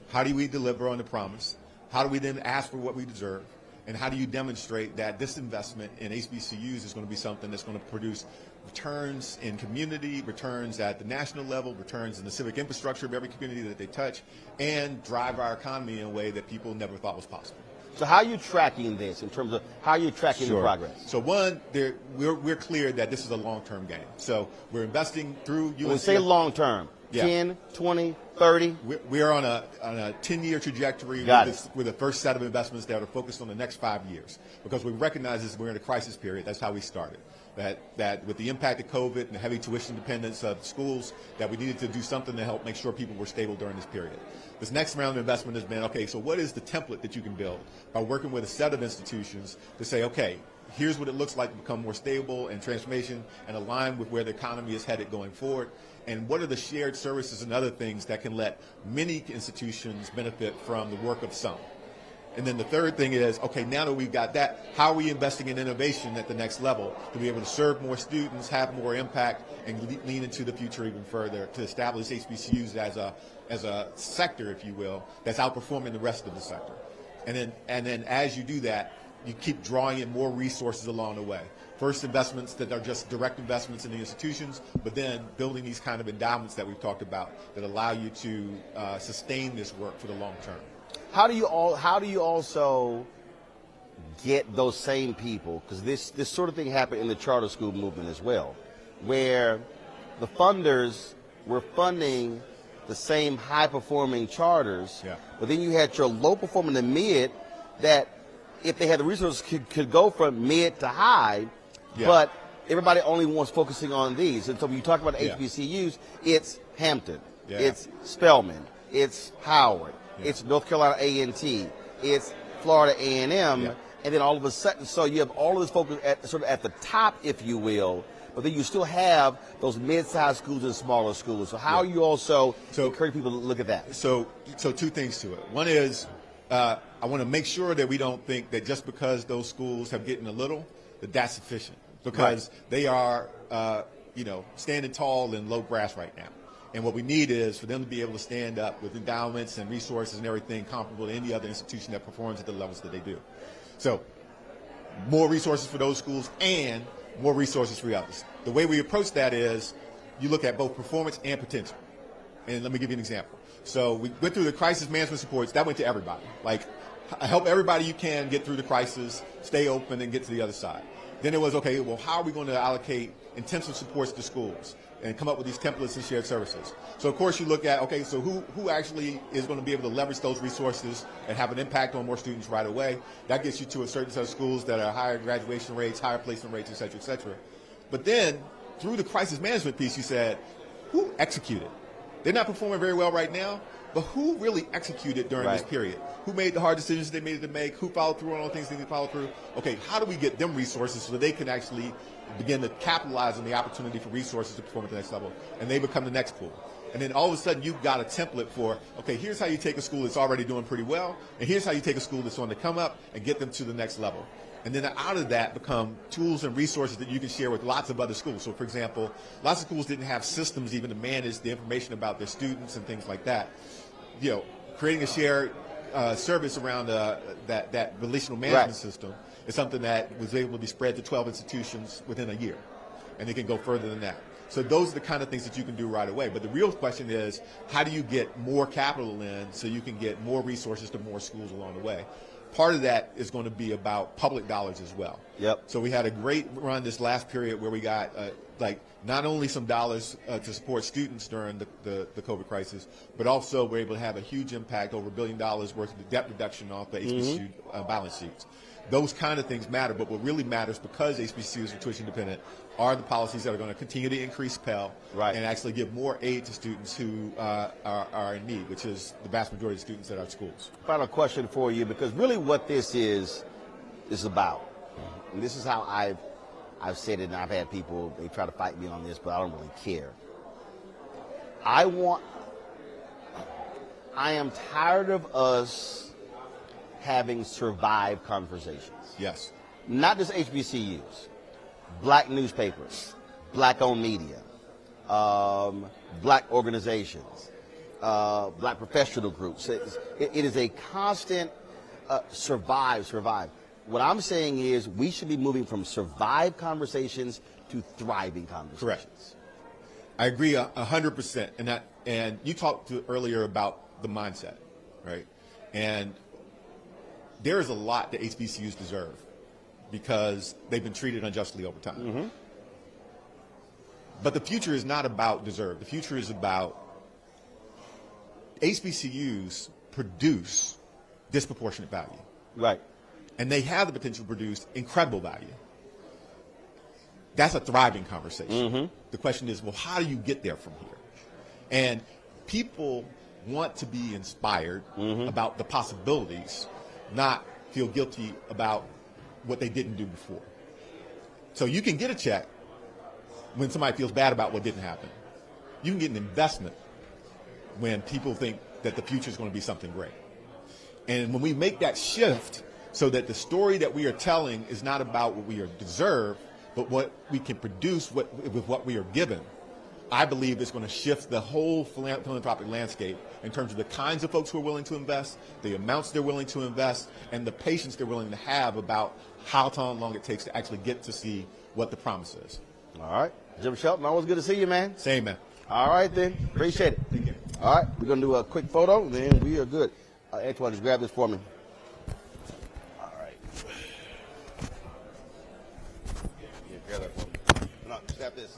How do we deliver on the promise? How do we then ask for what we deserve? And how do you demonstrate that this investment in HBCUs is going to be something that's going to produce returns in community, returns at the national level, returns in the civic infrastructure of every community that they touch, and drive our economy in a way that people never thought was possible. So how are you tracking this in terms of how are you tracking the progress? So one, we're clear that this is a long-term game. So we're investing through UNCF. When we say long-term, 10, 20, 30? We're on a 10-year trajectory with the first set of investments that are focused on the next 5 years, because we recognize this, we're in a crisis period. That's how we started. That with the impact of COVID and the heavy tuition dependence of schools, that we needed to do something to help make sure people were stable during this period. This next round of investment has been, okay, so what is the template that you can build by working with a set of institutions to say, okay, here's what it looks like to become more stable and transformation and align with where the economy is headed going forward, and what are the shared services and other things that can let many institutions benefit from the work of some. And then the third thing is, okay, now that we've got that, how are we investing in innovation at the next level to be able to serve more students, have more impact, and lean into the future even further to establish HBCUs as a sector, if you will, that's outperforming the rest of the sector. And then as you do that, you keep drawing in more resources along the way. First, investments that are just direct investments in the institutions, but then building these kind of endowments that we've talked about that allow you to sustain this work for the long term. How do you also get those same people? Because this sort of thing happened in the charter school movement as well, where the funders were funding the same high-performing charters, but then you had your low-performing and mid that, if they had the resources, could go from mid to high, but everybody only wants focusing on these. And so when you talk about HBCUs, it's Hampton, it's Spelman, it's Howard, it's North Carolina A&T, it's Florida A&M, and then all of a sudden, so you have all of this focus sort of at the top, if you will, but then you still have those mid-sized schools and smaller schools. So how are you also encourage people to look at that? So two things to it. One is I want to make sure that we don't think that just because those schools have gotten a little, that that's sufficient, because they are, standing tall in low grass right now. And what we need is for them to be able to stand up with endowments and resources and everything comparable to any other institution that performs at the levels that they do. So more resources for those schools and more resources for the others. The way we approach that is you look at both performance and potential. And let me give you an example. So we went through the crisis management supports. That went to everybody. Like, help everybody you can get through the crisis, stay open, and get to the other side. Then it was, okay, well, how are we going to allocate intensive supports to schools and come up with these templates and shared services? So, of course, you look at, okay, so who actually is going to be able to leverage those resources and have an impact on more students right away? That gets you to a certain set of schools that are higher graduation rates, higher placement rates, et cetera, et cetera. But then, through the crisis management piece, you said, who executed? They're not performing very well right now, but who really executed during this period? Who made the hard decisions they needed to make? Who followed through on all the things they need to follow through? Okay, how do we get them resources so that they can actually begin to capitalize on the opportunity for resources to perform at the next level, and they become the next pool? And then all of a sudden you've got a template for, okay, here's how you take a school that's already doing pretty well, and here's how you take a school that's on the come up and get them to the next level. And then out of that become tools and resources that you can share with lots of other schools. So, for example, lots of schools didn't have systems even to manage the information about their students and things like that. Creating a shared service around that relational management system is something that was able to be spread to 12 institutions within a year. And they can go further than that. So those are the kind of things that you can do right away. But the real question is, how do you get more capital in so you can get more resources to more schools along the way? Part of that is going to be about public dollars as well. So we had a great run this last period where we got not only some dollars to support students during the COVID crisis, but also we're able to have a huge impact, over $1 billion worth of debt reduction off the HBCU balance sheets. Those kind of things matter, but what really matters, because HBCUs are tuition dependent, are the policies that are going to continue to increase Pell and actually give more aid to students who are in need, which is the vast majority of students at our schools. Final question for you, because really what this is about, and this is how I've said it, and I've had people, they try to fight me on this, but I don't really care. I am tired of us having survived conversations. Not just HBCUs, black newspapers, black-owned media, black organizations, black professional groups. It is a constant survive. What I'm saying is we should be moving from survive conversations to thriving conversations. Correct. I agree 100%. And you talked earlier about the mindset, right? And there is a lot that HBCUs deserve because they've been treated unjustly over time. But the future is not about deserve. The future is about HBCUs produce disproportionate value. And they have the potential to produce incredible value. That's a thriving conversation. The question is, well, how do you get there from here? And people want to be inspired about the possibilities, not feel guilty about what they didn't do before. So you can get a check when somebody feels bad about what didn't happen. You can get an investment when people think that the future is going to be something great. And when we make that shift so that the story that we are telling is not about what we are deserved, but what we can produce with what we are given, I believe it's going to shift the whole philanthropic landscape in terms of the kinds of folks who are willing to invest, the amounts they're willing to invest, and the patience they're willing to have about how long it takes to actually get to see what the promise is. All right. Jim Shelton, always good to see you, man. Same, man. All right, then. Appreciate it. Take care. All right. We're going to do a quick photo, and then we are good. Antoine, just grab this for me. All right. Yeah, grab that for me. No, snap this.